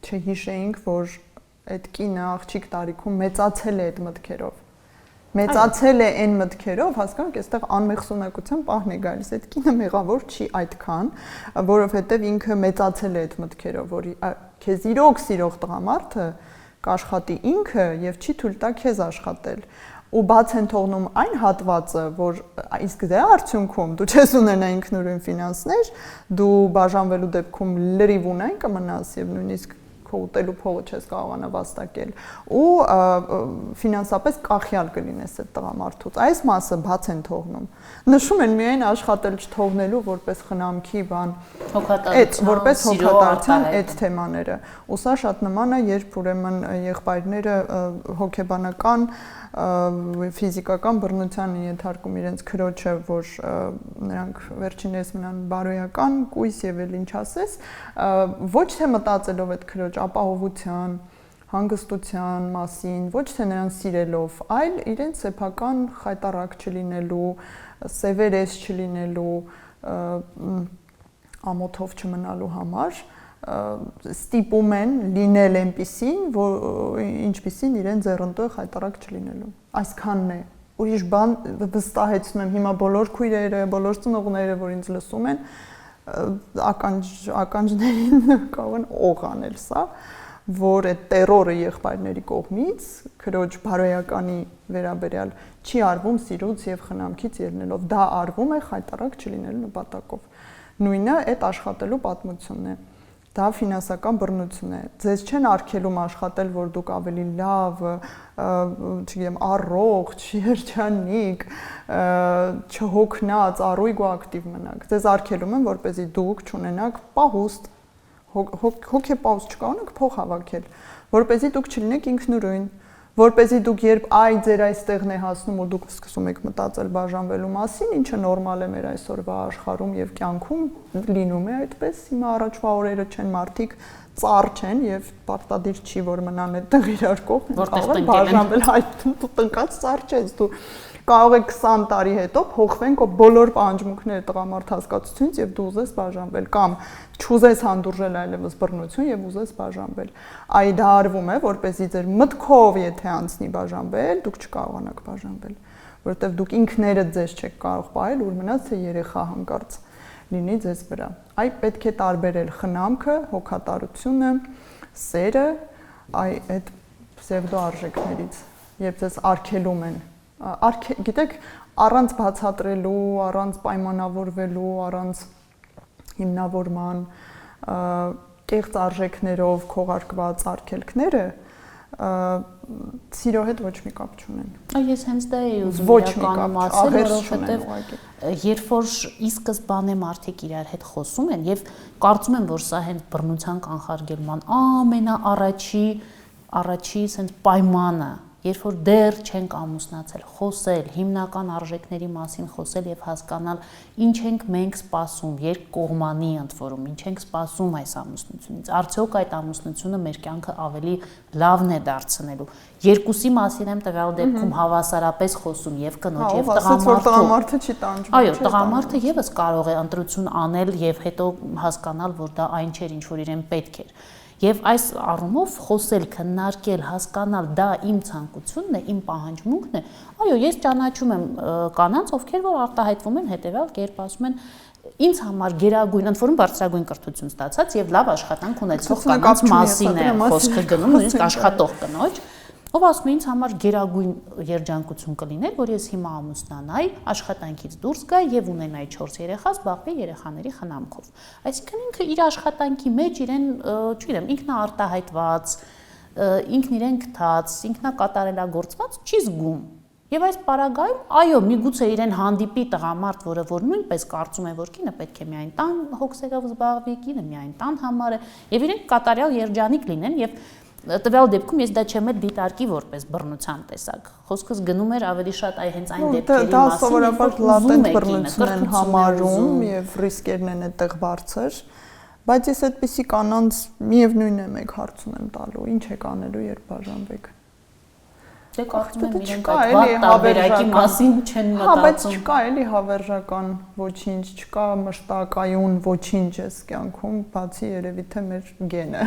չհիշեինք, որ այդ կինը աղջիկ տարիքում մեծացել է այդ մտքերով։ Մեծացել է այն մտքերով, հասկանանք, այստեղ անմեղսունակության պահն է գալիս։ Այդ կինը մեղավոր չի այդքան, որովհետև ինքը մեծացել է այդ մտքերով, որ քեզ իրոք սիրող տղամարդը կաշխատի ինքը եւ չի թույլ տա քեզ աշխատել։ Ու բաց են թողնում այն հատվածը, որ իսկ դե արդյունքում դու չես ունենա ինքնուրույն ֆինանսներ, դու բաժանվելու դեպքում լրիվ ունայն կմնաս եւ նույնիսկ ուտելու փողը չես կարողանա վաստակել ու ֆինանսապես կախյալ կլինես այդ տղամարդուց։ Այս մասը բաց են թողնում։ Նշում են միայն աշխատել չթողնելու որպես խնամքի բան, այդ որպես հոգատարության այդ թեմաները։ Ու սա շատ նման է, երբ ուրեմն եղբայրները հոգեբանական ֆիզիկական բռնության ենթարկում իրենց քրոջը, որ նրանք վերջիններս մնան բարոյական, կույս եւ էլ ինչ ասես, ոչ թե մտածելով այդ քրոջ ապահովության, հանգստության մասին, ոչ թե նրան սիրելով, այլ իրենց սեփական խայտարակ չլինելու, սևերես չլինելու, ամոթով չմնալու համար ստիպում են լինել այնպիսին, որ ինչպիսին իրեն ձեռնտու է խայտարակ չլինելու։ Այսքանն է։ Ուրիշ բան վստահեցնում եմ հիմա բոլոր քույրերը, բոլոր ծնողները, որ ինձ լսում են, ականջներին կարող են օղ անել սա, որ այդ տերորը եղբայրների կողմից քրոջ բարոյականի վերաբերյալ չի արվում սիրուց եւ խնամքից ելնելով, դա արվում է խայտարակ չլինելու նպատակով։ Նույնը այդ աշխատելու պատմությունն է։ Դա ֆինանսական բռնություն է։ Ձեզ չեն արգելում աշխատել, որ դուք ավելի լավ, չգիտեմ, առողջ, երջանիկ, չհոգնած, առույգ ու ակտիվ մնաք։ Ձեզ արգելում են, որպեսզի դուք չունենաք պահուստ, հոգեպահուստ չկարողանաք փող հավաքել, որպեսզի դուք չլինեք ինքնուրույն, որպեսզի դուք երբ այդ այստեղն է հասնում ու դուք սկսում եք մտածել բաժանվելու մասին, ինչը նորմալ է մեր այսօրվա աշխարհում եւ կյանքում լինում է այդպես, հիմա առաջվա օրերը չեն մարդիկ ծառ չեն եւ պարտադիր չի որ մնան այդտեղ իրար կողմ, կարող են բաժանվել, այդ տնկած ծառ չես դու կարող է 20 տարի հետո փոխվեն քո բոլոր պահանջմունքները տղամարդ հասկացությունից եւ դու ուզես բաժանվել կամ չուզես հանդուրժել այլևս բռնություն եւ ուզես բաժանվել։ Այ դա արվում է, որպեսզի ձեր մտքով եթե անցնի բաժանվել, դուք չկարողանաք բաժանվել, որովհետեւ դուք ինքներդ ձեզ չեք կարող պահել, ուր մնաց թե երեխա հանկարծ լինի ձեզ վրա։ Այ պետք է տարբերել խնամքը, հոգատարությունը, սերը այդ պսևդո արժեքներից, երբ ձեզ արգելում են գիտեք, առանց բացատրելու, առանց պայմանավորվելու, առանց հիմնավորման, կեղծ արժեքներով քողարկված արգելքները սիրո հետ ոչ մի կապ չունեն։ Ես հենց դա էի ուզում իրականում ասել, որովհետև երբ որ ի սկզբանե մարդիկ իրար հետ խոսում են եւ կարծում են, որ սա հենց բռնության կանխարգելման ամենաառաջի sense պայմանը, երբ որ դեռ չենք ամուսնացել, խոսել, հիմնական արժեքների մասին խոսել եւ հասկանալ ինչ ենք մենք սպասում, երկկողմանի ընդ որում, ինչ ենք սպասում այս ամուսնությունից, արդյոք այդ ամուսնությունը մեր կյանքը ավելի լավն է դարձնելու։ Երկուսի մասին եմ տվյալ դեպքում հավասարապես խոսում եւ կնոջ եւ տղամարդու։ Տղամարդը չի տանջվում։ Այո, տղամարդը եւս կարող է ընտրություն անել եւ հետո հասկանալ, որ դա այն չէր, ինչ որ իրեն պետք էր։ Եվ այս առումով խոսել, քննարկել, հասկանալ, դա իմ ցանկությունն է, իմ պահանջմունքն է։ Այո, ես ճանաչում եմ կանանց, ովքեր որ արտահայտվում են հետևյալ կերպ, ասում են, ինձ համար գերագույն, ընդ որում բարձրագույն կրթություն ստացած եւ լավ աշխատանք ունեցող կանանց մասին է խոսքը գնում, նույնիսկ աշխատող կնոջ, ով ասում է ինձ համար գերագույն երջանկություն կլիներ, որ ես հիմա ամուսնանայի, աշխատանքից դուրս գայի եւ ունենայի 4 երեխա, զբաղվի երեխաների խնամքով։ Այսինքն ինքը իր աշխատանքի մեջ իրեն, չգիտեմ, ինքնաարտահայտված, ինքն իրեն գտած, ինքնակատարելագործված չի զգում։ Եվ այս պարագայում, այո, միգուցե իրեն հանդիպի տղամարդ, որը որ նույնպես կարծում է, որ կինը պետք է միայն տան հոգսերով զբաղվի, կինը միայն տան համար է, եւ իրենք կատարյալ երջանիկ լինեն եւ տվյալ դեպքում ես դա չեմ դիտարկի որպես բռնության տեսակ։ Խոսքս գնում էր ավելի շատ հենց այն դեպքերի մասին, դա սովորաբար լատենտ բռնություն են համարում եւ ռիսկերն են այդտեղ բարձր, բայց ես այդպիսի կանանց միևնույն է մեկ հարց ունեմ տալու, ինչ եք անելու, երբ բաժանվեք։ Դե կարծում եմ իրենք այդ վատ տարբերակի մասին չեն մտածում։ Հա, բայց չկա էլի հավերժական ոչինչ, չկա մշտակայուն ոչինչ էս կյանքում, բացի երևի թե մեր գենը։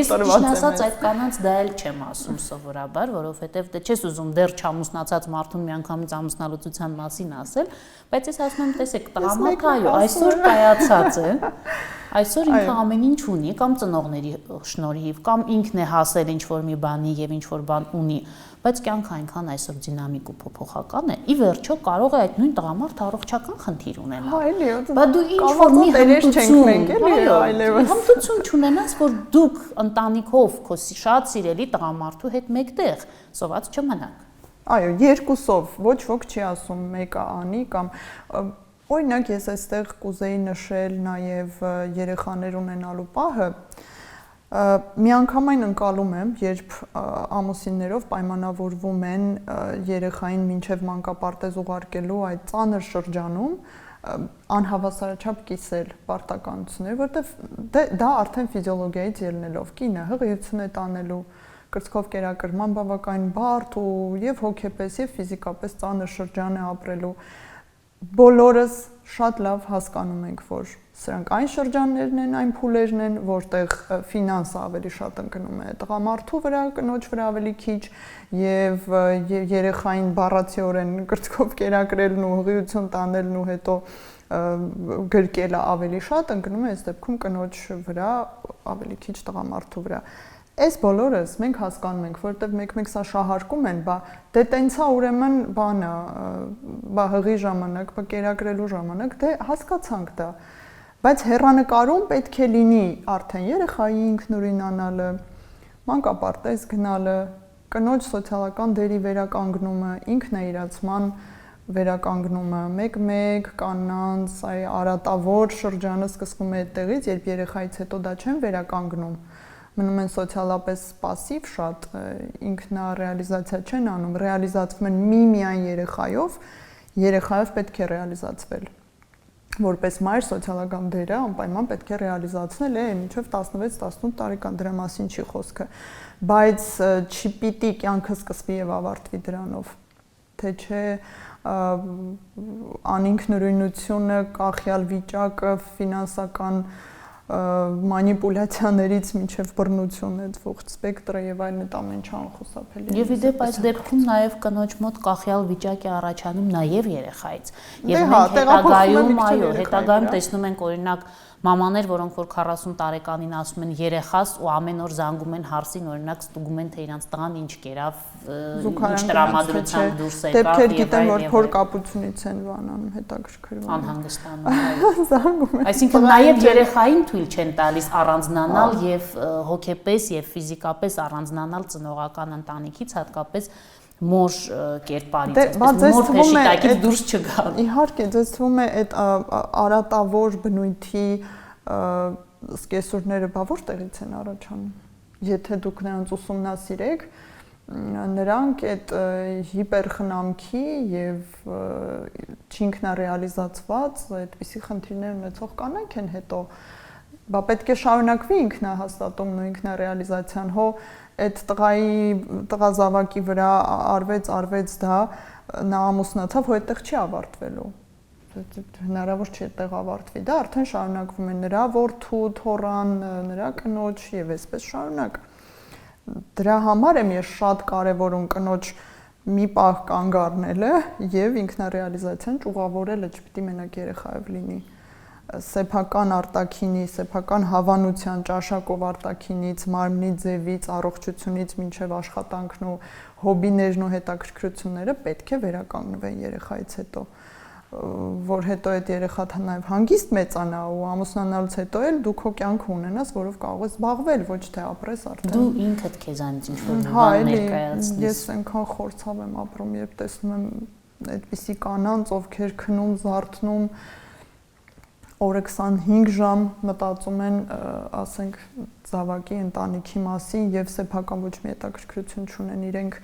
Իսկ ճիշտ ասած այդ կանանց դա էլ չեմ ասում սովորաբար, որովհետև դե չես ուզում դեռ չամուսնացած մարդուն միանգամից ամուսնալուծության մասին ասել, բայց ես ասում եմ, տեսեք, տղամարդը այո, այսօր կայացած է։ Այսօր ինքը ամեն ինչ ունի, կամ ծնողների շնորհիվ, կամ ինքն է հասել ինչ-որ մի բանի եւ ինչ-որ բան ունի, բայց կյանքը այնքան այսօր դինամիկ ու փոփոխական է, ի վերջո կարող է այդ նույն տղամարդը առողջական խնդիր ունենալ։ Հա, էլի, բայց դու ինչ-որ մի հմտություն չունենաս, որ դուք ընտանիքով քո շատ սիրելի տղամարդու հետ մեկտեղ սոված չմնաք։ Այո, երկուսով, ոչ ոք չի ասում մեկը անի կամ օրինակ ես այստեղ կուզեի նշել նաև երեխաներ ունենալու պահը, միանգամայն ընկալում եմ, երբ ամուսիններով պայմանավորվում են երեխային մինչև մանկապարտեզ ուղարկելու այդ ծանր շրջանում անհավասարաչափ կիսել պարտականությունները, որտեղ դա արդեն ֆիզիոլոգիայից ելնելով կինը հղիություն է տանելու, կրծքով կերակրման բավականին բարդ ու եւ հոգեպես եւ ֆիզիկապես ծանր շրջան է ապրելու։ Բոլորս շատ լավ հասկանում ենք, որ սրանք այն շրջաններն են, այն փուլերն են, որտեղ ֆինանսը ավելի շատ ընկնում է տղամարդու վրա, կնոջ վրա ավելի քիչ եւ երեխային բառացիորեն կրծքով կերակրելն ու հղիություն տանելն ու հետո գրկելը ավելի շատ ընկնում է այս դեպքում կնոջ վրա, ավելի քիչ տղամարդու վրա։ Այս բոլորս մենք հասկանում ենք, որտեղ մեկ-մեկ սա շահարկում են, դե տենցա ուրեմն բանը, հղի ժամանակ, կերակրելու ժամանակ, դե հասկացանք դա։ Բայց հեռանկարում պետք է լինի արդեն երեխայի ինքնուրույնանալը, մանկապարտեզ գնալը, կնոջ սոցիալական դերի վերականգնումը, ինքնաիրացման վերականգնումը, մեկ-մեկ կանանց արատավոր շրջանը սկսվում է այդտեղից, երբ երեխայից հետո դա չեն վերականգնում, մնում են սոցիալապես պասիվ շատ, ինքնարեալիզացիա չեն անում, ռեալիզացվում են միայն երեխայով պետք է ռեալիզացվել։ Որպես մայր սոցիալական դերը անպայման պետք է ռեալիզացնել մինչև 16-18 տարեկան, դրա մասին չի խոսքը, բայց չպիտի կյանքը սկսվի եւ ավարտվի դրանով, թե չէ անինքնուրույնությունը, կախյալ վիճակը, ֆինանսական մանիպուլյացիաներից մինչև բռնություն այդ ողջ սպեկտրը եւ այլն այդ ամեն ինչ անխուսափելի է։ Եվ իդեպ այս դեպքում նաեւ կնոջ մոտ կախյալ վիճակ է առաջանում նաեւ երեխայից։ Եւ մենք հետագայում, այո, հետագայում տեսնում ենք օրինակ մամաներ, որոնք որ 40 տարեկանին ասում են երեխաս ու ամեն օր զանգում են հարսին, օրինակ ստուգում են թե իրանց տղան ինչ կերավ, ինչ տրամադրությամբ դուրս եկավ եւ դեպքեր գիտեմ, որ փորկապությունից են վանանում, հետաքրքրվում անհանգստանում, զանգում են։ Այսինքն նաեւ երեխային թույլ չեն տալիս առանձնանալ եւ հոգեպես եւ ֆիզիկապես առանձնանալ ծնողական ընտանիքից, հատկապես մոր կերպարից, մոր փեշիտակից դուրս չգալ։ Իհարկե, ձեզ թվում է այդ արատավոր բնույթի սկեսուրները որտեղից են առաջանում։ Եթե դուք նրանց ուսումնասիրեք, նրանք այդ հիպերխնամքի եւ չինքնարեալիզացված այդպիսի խնդիրներ ունեցող կանայք են հետո պետք է շարունակվի ինքնահաստատումն ու ինքնարեալիզացիան, հո այդ տղազավակի վրա արվեց դա, նա ամուսնացավ, հո այդտեղ չի ավարտվելու։ Հնարավոր չի այդտեղ ավարտվի, դա արդեն շարունակվում է նրա որդու, թոռան, նրա կնոջ եւ այսպես շարունակ։ Դրա համար եմ ես շատ կարեւորում կնոջ մի պահ կանգ առնելը եւ ինքնարեալիզացիան ճյուղավորելը, չպիտի մենակ երեխայով լինի։ սեփական արտաքինի, սեփական հավանության ճաշակով արտաքինից, մարմնի ձևից, առողջությունից մինչև աշխատանքն ու հոբիներն ու հետաքրքրությունները պետք է վերականգնվեն երեխայից հետո, որ հետո այդ երեխան նաև հանգիստ մեծանա ու ամուսնանալուց հետո էլ դու քո կյանքը ունենաս, որով կարող ես զբաղվել, ոչ թե ապրես արդեն։ Դու ինքդ քեզանից ինչ-որ բան ներկայացնես։ Ես այնքան խորցավ եմ ապրում, երբ տեսնում եմ այդպիսի կանանց, ովքեր քնում, զարթնում, օրը 25 ժամ մտածում են, ասենք, զավակի ընտանիքի մասին եւ սեփական ոչ մի հետաքրքրություն չունեն իրենք։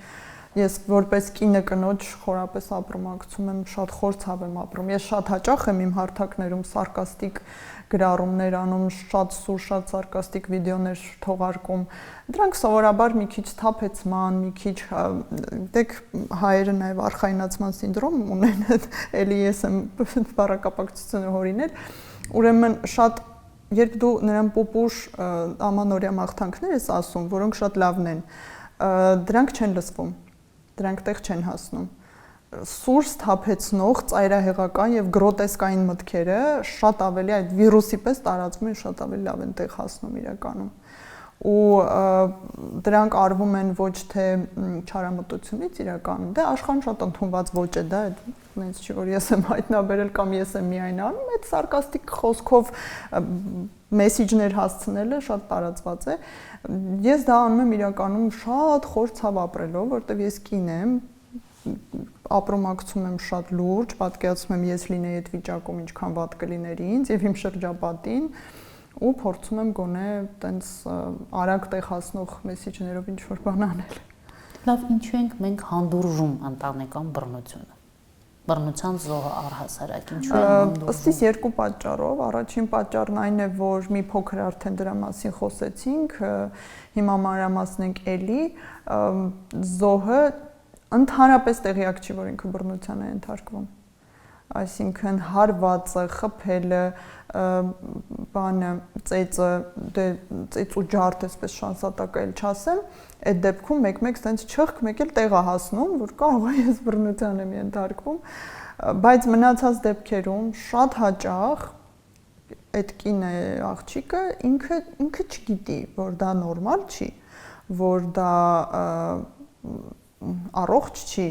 Ես որպես կինը կնոջ խորապես ապրոմակցում եմ, շատ խորցավ եմ ապրում։ Ես շատ հաճախ եմ իմ հարթակներում սարկաստիկ գրառումներ անում, շատ սուր, շատ սարկաստիկ վիդեոներ թողարկում։ Դրանք սովորաբար մի քիչ թափեցման, մի քիչ, դեք հայերը նաև արխայնացման սինդրոմ ունեն, էլի ես եմ բառակապակցությունը հորինել։ Ուրեմն շատ երբ դու նրան պուպուշ ամանորյա մաղթանքներ ես ասում, որոնք շատ լավն են, դրանք չեն լսվում, դրանք տեղ չեն հասնում։ Սուր սթափեցնող, ծայրահեղական եւ գրոտեսկային մտքերը շատ ավելի այդ վիրուսի պես տարածվում են, շատ ավելի լավ են տեղ հասնում իրականում։ Ու դրանք արվում են ոչ թե չարամտությունից իրականում, դե աշխարհում շատ ընդունված ոչ է դա, այնց չի որ ես եմ հայտնաբերել կամ ես եմ միայն անում, այդ սարկաստիկ խոսքով մեսեջներ հասցնելը շատ տարածված է։ Ես դա անում եմ իրականում շատ խոր ցավ ապրելով, որտեղ ես կին եմ, ապրոմակցում եմ շատ լուրջ, պատկերացնում եմ ես լինեի այդ վիճակում ինչքան վատ կլիներ ինձ եւ իմ շրջապատին ու փորձում եմ գոնե տենց արագ տեղ հասնող մեսեջներով ինչ որ բան անել։ Լավ, ինչու ենք մենք հանդուրժում ընտանեկան բռնությունը։ Բռնության զոհը առհասարակ ինչու են հանդուրժում։ Ըստ իս երկու պատճառով, առաջին պատճառն այն է, որ մի փոքր արդեն դրա մասին խոսեցինք, հիմա մանրամասնենք էլի, զոհը ընդհանրապես տեղյակ չի, որ ինքը բռնության է ենթարկվում։ Այսինքն հարվածը, խփելը, բանը, ծեծը, դե ծեծ ու ջարդ էսպես շանսատակայել չասեմ, այդ դեպքում մեկ-մեկ sense չխք մեկ էլ տեղ է հասնում, որ կարող է ես բռնության եմ ենթարկվում, բայց մնացած դեպքերում շատ հաճախ այդ կինը աղջիկը ինքը չգիտի, որ դա նորմալ չի, որ դա առողջ չի,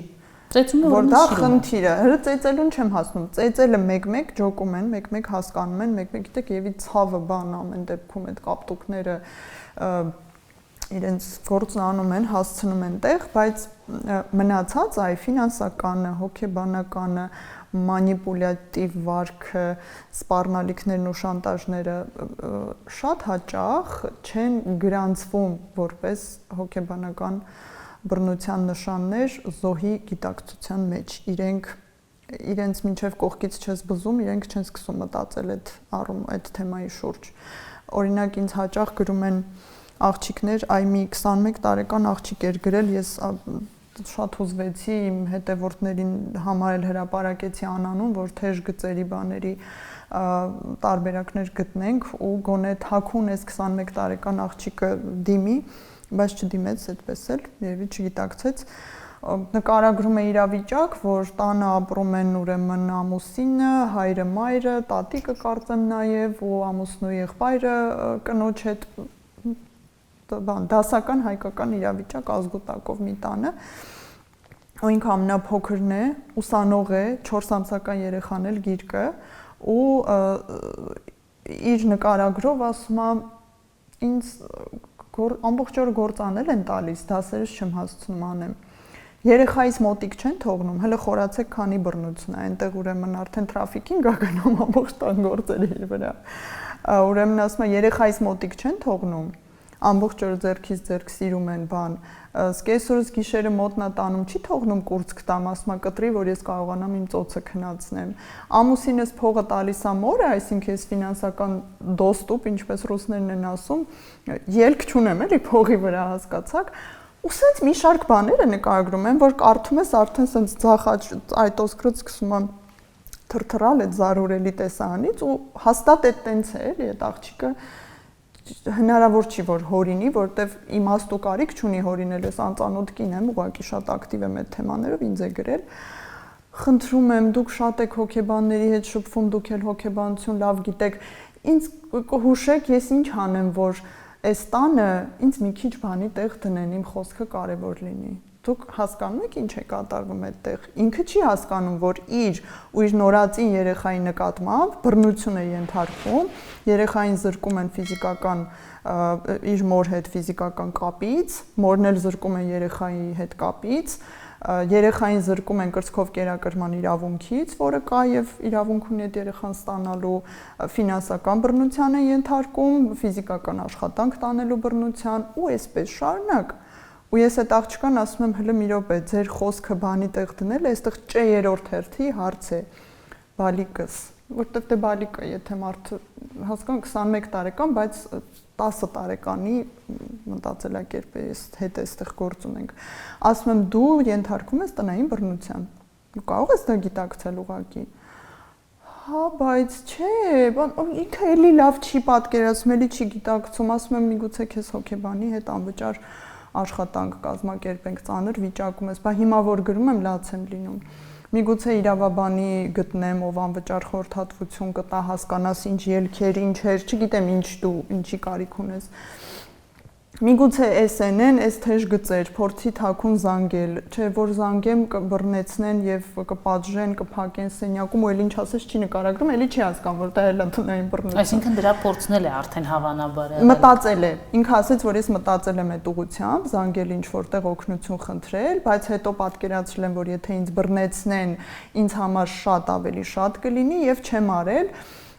որ դա խնդիր է, հենց ծեծելուն չեմ հասնում, ծեծելը մեկ-մեկ ջոկում են, մեկ-մեկ հասկանում են, մեկ-մեկ գիտեք եւի ցավը բան ամեն դեպքում այդ կապտուկները իրենց գործն անում են, հասցնում են տեղ, բայց մնացած այ ֆինանսականը, հոգեբանականը, մանիպուլյատիվ վարքը, սպառնալիքներն ու շանտաժները շատ հաճախ չեն գրանցվում որպես հոգեբանական բռնության նշաններ զոհի գիտակցության մեջ, իրենց մինչև կողքից չես բզում, իրենք չեն սկսում մտածել այդ թեմայի շուրջ։ Օրինակ ինձ հաճախ գրում են աղջիկներ, այ մի 21 տարեկան աղջիկ էր գրել, ես շատ հուզվեցի իմ հետևորդներին համարել հրապարակեցի անանուն, որ թեժ գծերի բաների տարբերակներ գտնենք ու գոնե թաքուն էս 21 տարեկան աղջիկը դիմի, բայց չդիմեց այդպես էլ, երևի չգիտակցեց, նկարագրում է իրավիճակ, որ տանը ապրում են ուրեմն ամուսինը, հայրը, մայրը, տատիկը կարծեմ նաև ու ամուսնու եղբայրը կնոջ հետ դասական հայկական իրավիճակ ազգուտակով մի տանը, ու ինքը ամենափոքրն է, ուսանող է, 4 ամսական երեխան էլ գիրկը ու իր նկարագրով ասում է ինձ ամբողջ օրը գործ անել են տալիս, դասերս չեմ հասցնում անեմ։ Երեխայից մոտիկ չեն թողնում, հələ խորացեք քանի բռնություն է, այնտեղ ուրեմն արդեն թրաֆիկինգ ա գնում ամբողջ տան գործերի իր վրա։ Ուրեմն ասում է երեխայից մոտիկ չեն թողնում, ամբողջ օրը ձեռքից ձեռք սիրում են բան, սկեսուրս գիշերը մոտնա տանում չի թողնում կուրծք տամ, ասում է կտրի, որ ես կարողանամ իմ ծոցը քնացնեմ։ Ամուսինս փողը տալիս է մորը, այսինքն ես ֆինանսական դոստուպ, ինչպես ռուսներն են ասում, ելք չունեմ էլի փողի վրա, հասկացաք։ Ու սենց մի շարք բաներ է նկարագրում են, որ կարդում ես արդեն սենց ձախաճ այտոսկրոց սկսում եմ թրթռալ այդ զարուրելի տեսարանից ու հաստատ այդ տենց է էլի այդ աղջիկը հնարավոր չի որ հորինի, որտեվ իմաստու կարիք չունի հորինել, ես անծանոթ կին եմ, ուղղակի շատ ակտիվ եմ այդ թեմաներով, ինձ է գրել։ խնդրում եմ, դուք շատ եք հոգեբանների հետ շփվում, դուք էլ հոգեբանություն լավ գիտեք, ինձ կհուշեք, ես ինչ անեմ, որ այս տանը ինձ մի քիչ բանի տեղ դնեն, իմ խոսքը կարևոր լինի։ Դուք հասկանում եք ինչ է կատարվում այդտեղ։ Ինքը չի հասկանում, որ իր ու իր նորածին երեխայի նկատմամբ բռնություն է ենթարկվում, երեխային զրկում են ֆիզիկական իր մոր հետ ֆիզիկական կապից, մորն էլ զրկում են երեխայի հետ կապից, երեխային զրկում են կրծքով կերակրման իրավունքից, որը կա եւ իրավունք ունի այդ երեխան ստանալու, ֆինանսական բռնության են ենթարկում, ֆիզիկական աշխատանք տանելու բռնության ու այսպես շարունակ։ Ու ես այդ աղջկան ասում եմ հələ մի րոպե, ձեր խոսքը բանի տեղ դնել, այստեղ Չ3 հերթի հարց է։ Բալիկս, որտեղ դե բալիկը, եթե մարդը հասկանում 21 տարեկան, բայց 10 տարեկանի մտածելակերպ է, ես հետ այստեղ գործ ունենք։ Ասում եմ դու ենթարկվում ես տնային բռնության։ Դու կարող ես դա գիտակցել ուղղակի։ Հա, բայց չէ, ինքը էլի լավ չի պատկերացնում, էլի չի գիտակցում, ասում եմ միգուցե քեզ հոգեբանի հետ անվճար աշխատանք կազմակերպենք, ծանր վիճակում ես, բա հիմա որ գրում եմ լաց եմ լինում։ Միգուցե իրավաբանի գտնեմ, ով անվճար խորհրդատվություն կտա, հասկանաս ինչ ելքեր, ինչեր, չգիտեմ ինչ դու, ինչի կարիք ունես։ Միգուցե SN-ն, այս թեժ գծեր, փորձի թաքուն զանգել, չէ, որ զանգեմ կբռնեցնեն եւ կպատժեն, կփակեն սենյակում, ու էլ ինչ ասես չի նկարագրում, էլի չի հասկանում, որ դա էլ տնային բռնություն։ Այսինքն դրա փորձնել է արդեն հավանաբար։ Մտածել է։ Ինքը ասեց, որ ես մտածել եմ այդ ուղղությամբ, զանգել ինչ որտեղ օգնություն խնդրել, բայց հետո պատկերացրել եմ, որ եթե ինձ բռնեցնեն, ինձ համար շատ ավելի շատ կլինի եւ չեմ արել։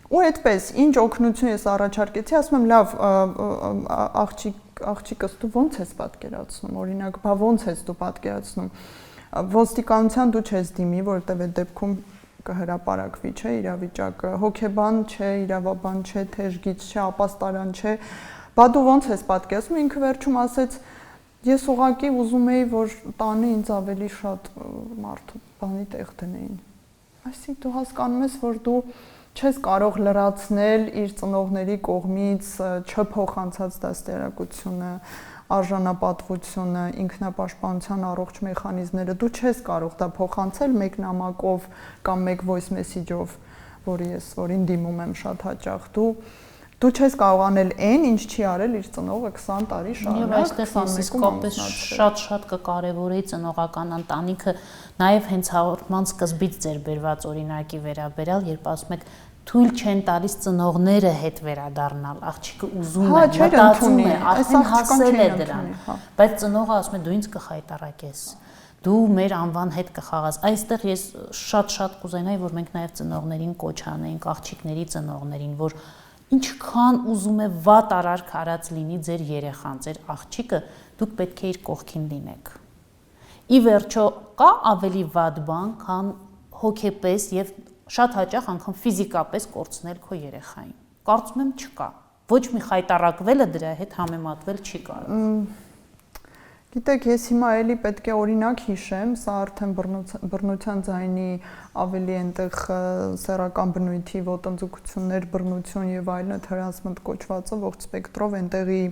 Ու այդպես, ինչ օգնություն ես առաջարկեցի, ասում եմ, լավ, աղջիկս դու ո՞նց ես պատկերացնում, օրինակ, բա ո՞նց ես դու պատկերացնում։ Ոստիկանության դու չես դիմի, որտեղ այդ դեպքում կհրապարակվի, չէ, իրավիճակը, հոգեբան չէ, իրավաբան չէ, թեժգիծ չէ, ապաստարան չէ։ Բա դու ո՞նց ես պատկերացնում, ինքը վերջում ասեց, ես ուղղակի ուզում էի, որ տանը ինձ ավելի շատ մարդու բանի տեղ դնեին։ Այսինքն դու հասկանում ես, որ դու չես կարող լրացնել իր ծնողների կողմից չփոխանցած դաստիարակությունը, արժանապատվությունը, ինքնապաշտպանության առողջ մեխանիզմները, դու չես կարող դա փոխանցել մեկ նամակով կամ մեկ voice message-ով, որին դիմում եմ շատ հաճախ, դու չես կարող անել այն, ինչ չի արել իր ծնողը 20 տարի շարունակ։ Եվ այստեղ ես իսկապես շատ կկարևորեի ծնողական ընտանիքը, նաև հենց հաղորդման սկզբից ձեր բերված օրինակի վերաբերյալ, երբ ասում եք թույլ չեն տալիս ծնողները հետ վերադառնալ, աղջիկը ուզում է, մտածում է, արդեն հասել է դրան, բայց ծնողը ասում է դու ինձ կխայտարակես, դու մեր անվան հետ կխաղաս։ Այստեղ ես շատ կուզենայի, որ մենք նաև ծնողներին կոչ անեինք, աղջիկների ծնողներին, որ ինչքան ուզում է վատ արարք արած լինի ձեր երեխան, ձեր աղջիկը, դուք պետք է իր կողքին լինեք։ Ի վերջո կա ավելի վատ բան, քան հոգեպես եւ շատ հաճախ անգամ ֆիզիկապես կորցնել քո երեխային։ Կարծում եմ չկա։ Ոչ մի խայտարակվելը դրա հետ համեմատվել չի կարող։ Գիտեք, ես հիմա էլի պետք է օրինակ հիշեմ, սա արդեն բռնության ձայնի ավելի այնտեղ սեռական բնույթի ոտնձգություններ, բռնություն եւ այլն harassment կոչվածը ողջ սպեկտրով այնտեղի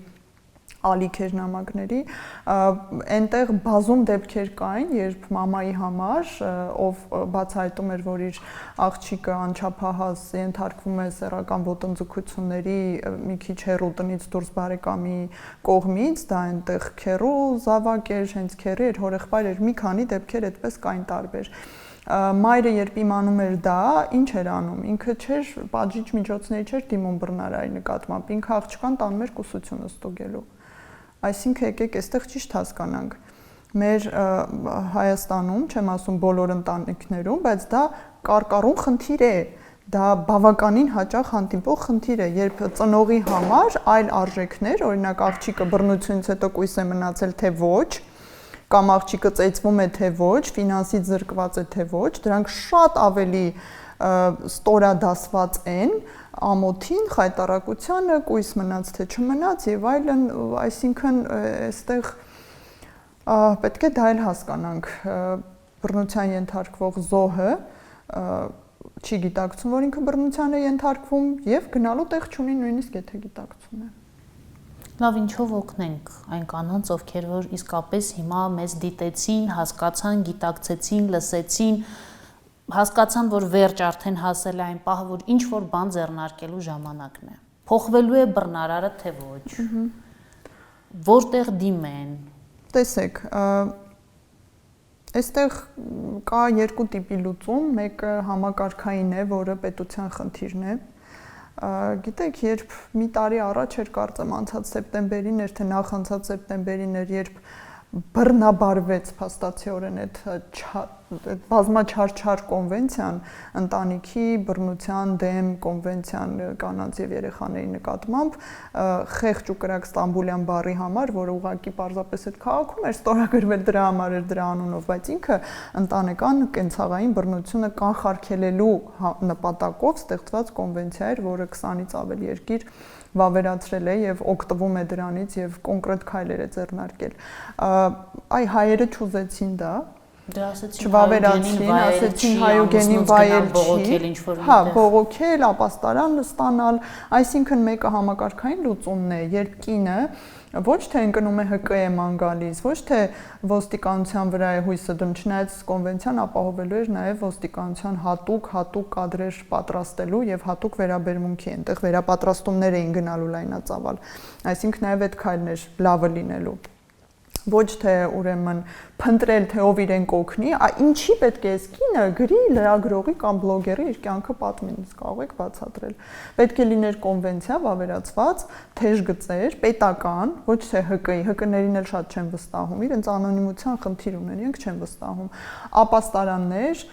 ալիքեր նամակների, այնտեղ բազում դեպքեր կային, երբ մամայի համար, ով բացահայտում էր, որ իր աղջիկը անչափահաս ենթարկվում է սեռական ոտնձգությունների մի քիչ հեռու տնից դուրս բարեկամի կողմից, դա այնտեղ քեռու զավակ էր, հենց քեռի էր, հորեղբայր էր, մի քանի դեպքեր այդպես կային տարբեր։ Մայրը երբ իմանում էր դա, ինչ էր անում, ինքը չէր պատժիչ միջոցների չէր դիմում բռնարարի նկատմամբ, ինքը աղջկան տանում էր կուսությունը ստուգելու։ Այսինքն եկեք այստեղ ճիշտ հասկանանք։ Մեր Հայաստանում, չեմ ասում բոլոր ընտանիքներում, բայց դա կարկառուն խնդիր է, դա բավականին հաճախ հանդիպող խնդիր է, երբ ծնողի համար այլ արժեքներ, օրինակ աղջիկը բռնությունից հետո կույս է մնացել թե ոչ, կամ աղջիկը ծեծվում է թե ոչ, ֆինանսից զրկված է թե ոչ, դրանք շատ ավելի ստորադասված են ամոթին, խայտարակությանը, կույս մնաց թե չմնաց եւ այլն, այսինքն այստեղ պետք է դա էլ հասկանանք, բռնության ենթարկվող զոհը չի գիտակցում, որ ինքը բռնության է ենթարկվում եւ գնալու տեղ չունի նույնիսկ եթե գիտակցում է։ Լավ, ինչով օգնենք այն կանանց, ովքեր որ իսկապես հիմա մեզ դիտեցին, հասկացան, գիտակցեցին, լսեցին, հասկացան, որ վերջ արդեն հասել է այն պահը, որ ինչ որ բան ձեռնարկելու ժամանակն է։ Փոխվելու է բռնարարը թե ոչ։ Որտեղ դիմեն։ Տեսեք, այստեղ կա երկու տիպի լուծում, մեկը համակարգային է, որը պետության խնդիրն է։ Գիտեք, երբ մի տարի առաջ էր կարծեմ անցած սեպտեմբերին էր, թե նախանցած սեպտեմբերին էր, երբ բռնաբարվեց փաստացիորեն այդ բազմաչարչար կոնվենցիան, ընտանիքի բռնության դեմ կոնվենցիան կանանց եւ երեխաների նկատմամբ, խեղճ ու կրակ Ստամբուլյան բառի համար, որը ուղղակի պարզապես այդ քաղաքում էր ստորագրվել դրա համար էր դրա անունով, բայց ինքը ընտանեկան կենցաղային բռնությունը կանխարգելելու նպատակով ստեղծված կոնվենցիա էր, որը 20-ից ավելի երկիր վավերացրել է եւ օգտվում է դրանից եւ կոնկրետ քայլեր է ձեռնարկել։ Այ հայերը չուզեցին դա, չվավերացին, ասեցին հայոգենին վայել չի, հա, բողոքել, ապաստարան ստանալ, այսինքն մեկը համակարգային լուծումն է, երբ կինը ոչ թե ընկնում է ՀԿ-ման գալիս, ոչ թե ոստիկանության վրա է հույսը դնում, չնայած կոնվենցիան ապահովելու էր նաև ոստիկանության հատուկ կադրեր պատրաստելու եւ հատուկ վերաբերմունքի, այնտեղ վերապատրաստումներ էին գնալու լայնածավալ, այսինքն նաև այդ քայլն էր լավը լինելու։ Ոչ թե ուրեմն փնտրել թե ով իրեն կօգնի, ինչի պետք է այս կինը գրի լրագրողի կամ բլոգերի իր կյանքը պատմին, կարող եք բացատրել։ Պետք է լիներ կոնվենցիա վավերացված, թեժ գծեր, պետական, ոչ թե ՀԿ-ի, ՀԿ-ներին էլ շատ չեն վստահում, իրենց անոնիմության խնդիր ունեն, իրենք չեն վստահում։ Ապաստարաններ,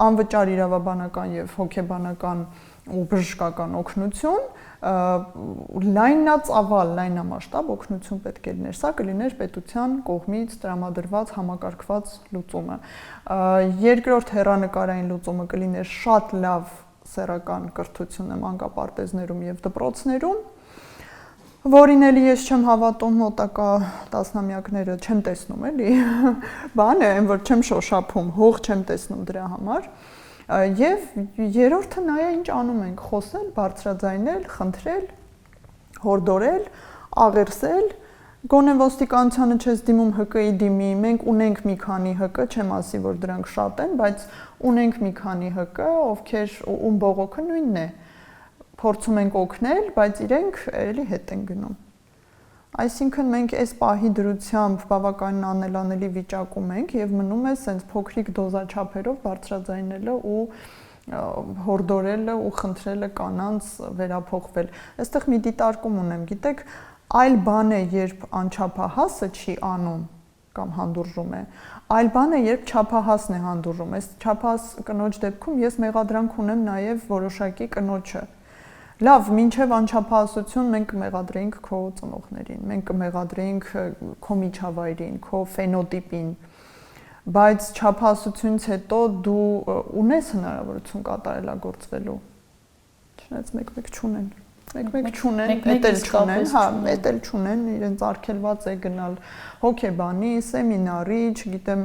անվճար իրավաբանական եւ հոգեբանական ու բժշկական օգնություն, լայնածավալ, լայնամասշտաբ օգնություն պետք է լիներ, սա կլիներ պետության կողմից տրամադրված համակարգված լուծումը։ Երկրորդ հեռանկարային լուծումը կլիներ շատ լավ սեռական կրթությունը մանկապարտեզներում եւ դպրոցներում, որին էլի ես չեմ հավատում մոտակա տասնամյակները չեմ տեսնում էլի, բան է, որ չեմ շոշափում, հող չեմ տեսնում դրա համար։ Եվ երրորդը նա է ինչ անում ենք, խոսել, բարձրաձայնել, խնդրել, հորդորել, աղերսել, գոնե ոստիկանությանը չես դիմում ՀԿ-ի դիմի, մենք ունենք մի քանի ՀԿ, չեմ ասի, որ դրանք շատ են, բայց ունենք մի քանի ՀԿ, ովքեր ում բողոքը նույնն է, փորձում ենք օգնել, բայց իրենք էլի հետ են գնում։ Այսինքն մենք այս պահի դրությամբ բավականին անելանելի վիճակում ենք եւ մնում է սենց փոքրիկ դոզաչափերով բարձրաձայնելը ու հորդորելը ու խնդրելը կանանց վերափոխվել։ Այստեղ մի դիտարկում ունեմ, գիտեք, այլ բան է, երբ անչափահասը չի անում կամ հանդուրժում է, այլ բան է, երբ չափահասն է հանդուրժում։ Այս չափահաս կնոջ դեպքում ես մեղադրանք ունեմ նաեւ որոշակի կնոջը։ Լավ, մինչև անչափահասություն մենք կմեղադրեինք քո ծնողներին, մենք կմեղադրեինք քո միջավայրին, քո ֆենոտիպին, բայց չափահասությունից հետո դու ունես հնարավորություն կատարելագործվելու։ Չնայած մեկ-մեկ չունեն։ Մեկ-մեկ չունեն, էդ էլ չունեն, հա, էդ էլ չունեն, իրենց արգելված է գնալ հոգեբանի, սեմինարի, չգիտեմ,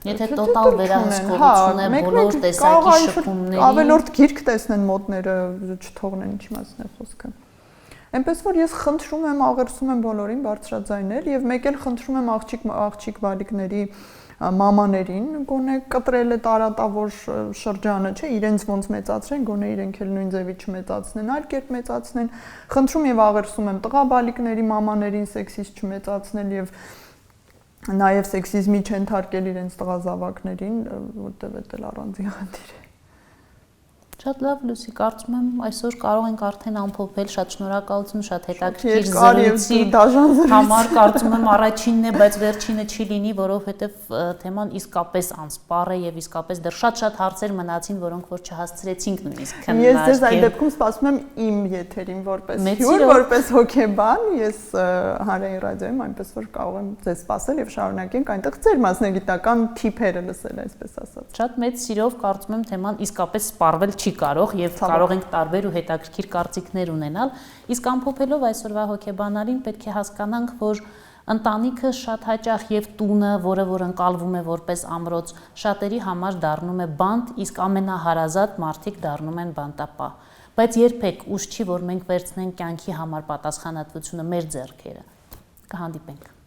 Եթե տոտալ վերահսկողություն է բոլոր տեսակի շփումների, ավելորդ գիրք տեսնեն մոտները չթողնեն, ինչի մասն է խոսքը։ Այնպես որ ես խնդրում եմ, աղերսում եմ բոլորին բարձրաձայնել եւ մեկ էլ խնդրում եմ աղջիկ բալիկների մամաներին, գոնե կտրել է տարատավոր շրջանը, չէ, իրենց ոնց մեծացրեն, գոնե իրենք էլ նույն ձևի չմեծացնեն, այլ կերպ մեծացնեն։ Խնդրում եւ աղերսում եմ տղա բալիկների մամաներին սեքսիստ չմեծացնել եւ Նաև սեքսիզմի չընթարկել իրենց տղազավակներին, որտեղ էլ առանձին խնդիր է։ Շատ լավ, Լուսի, կարծում եմ այսօր կարող ենք արդեն ամփոփել, շատ շնորհակալություն, շատ հետաքրքիր զրույցի համար, կարծում եմ առաջինն է, բայց վերջինը չի լինի, որովհետև թեման իսկապես անսպառ է եւ իսկապես դեռ շատ հարցեր մնացին, որոնք որ չհասցրեցինք նույնիսկ քննարկել։ Ես ձեզ այդ դեպքում սպասում եմ իմ եթերին որպես հյուր, որպես հոգեբան, ես հանրային ռադիոյում այնպես որ կարող եմ ձեզ սպասել եւ շարունակենք այնտեղ ձեր մասնագիտական թիփերը լսել, այսպես ասած։ Շատ մեծ սիրով կարծում եմ թեման իսկապես սպառվել չի կարող եւ կարող ենք տարբեր ու հետաքրքիր կարծիքներ ունենալ, իսկ ամփոփելով այսօրվա հոգեբանարին պետք է հասկանանք, որ ընտանիքը շատ հաճախ եւ տունը, որը որ ընկալվում է որպես ամրոց, շատերի համար դառնում է բանտ, իսկ ամենահարազատ մարդիկ դառնում են բանտապահ։ Բայց երբեք ուշ չի, որ մենք վերցնենք կյանքի համար պատասխանատվությունը մեր ձեռքերը։ Կհանդիպենք։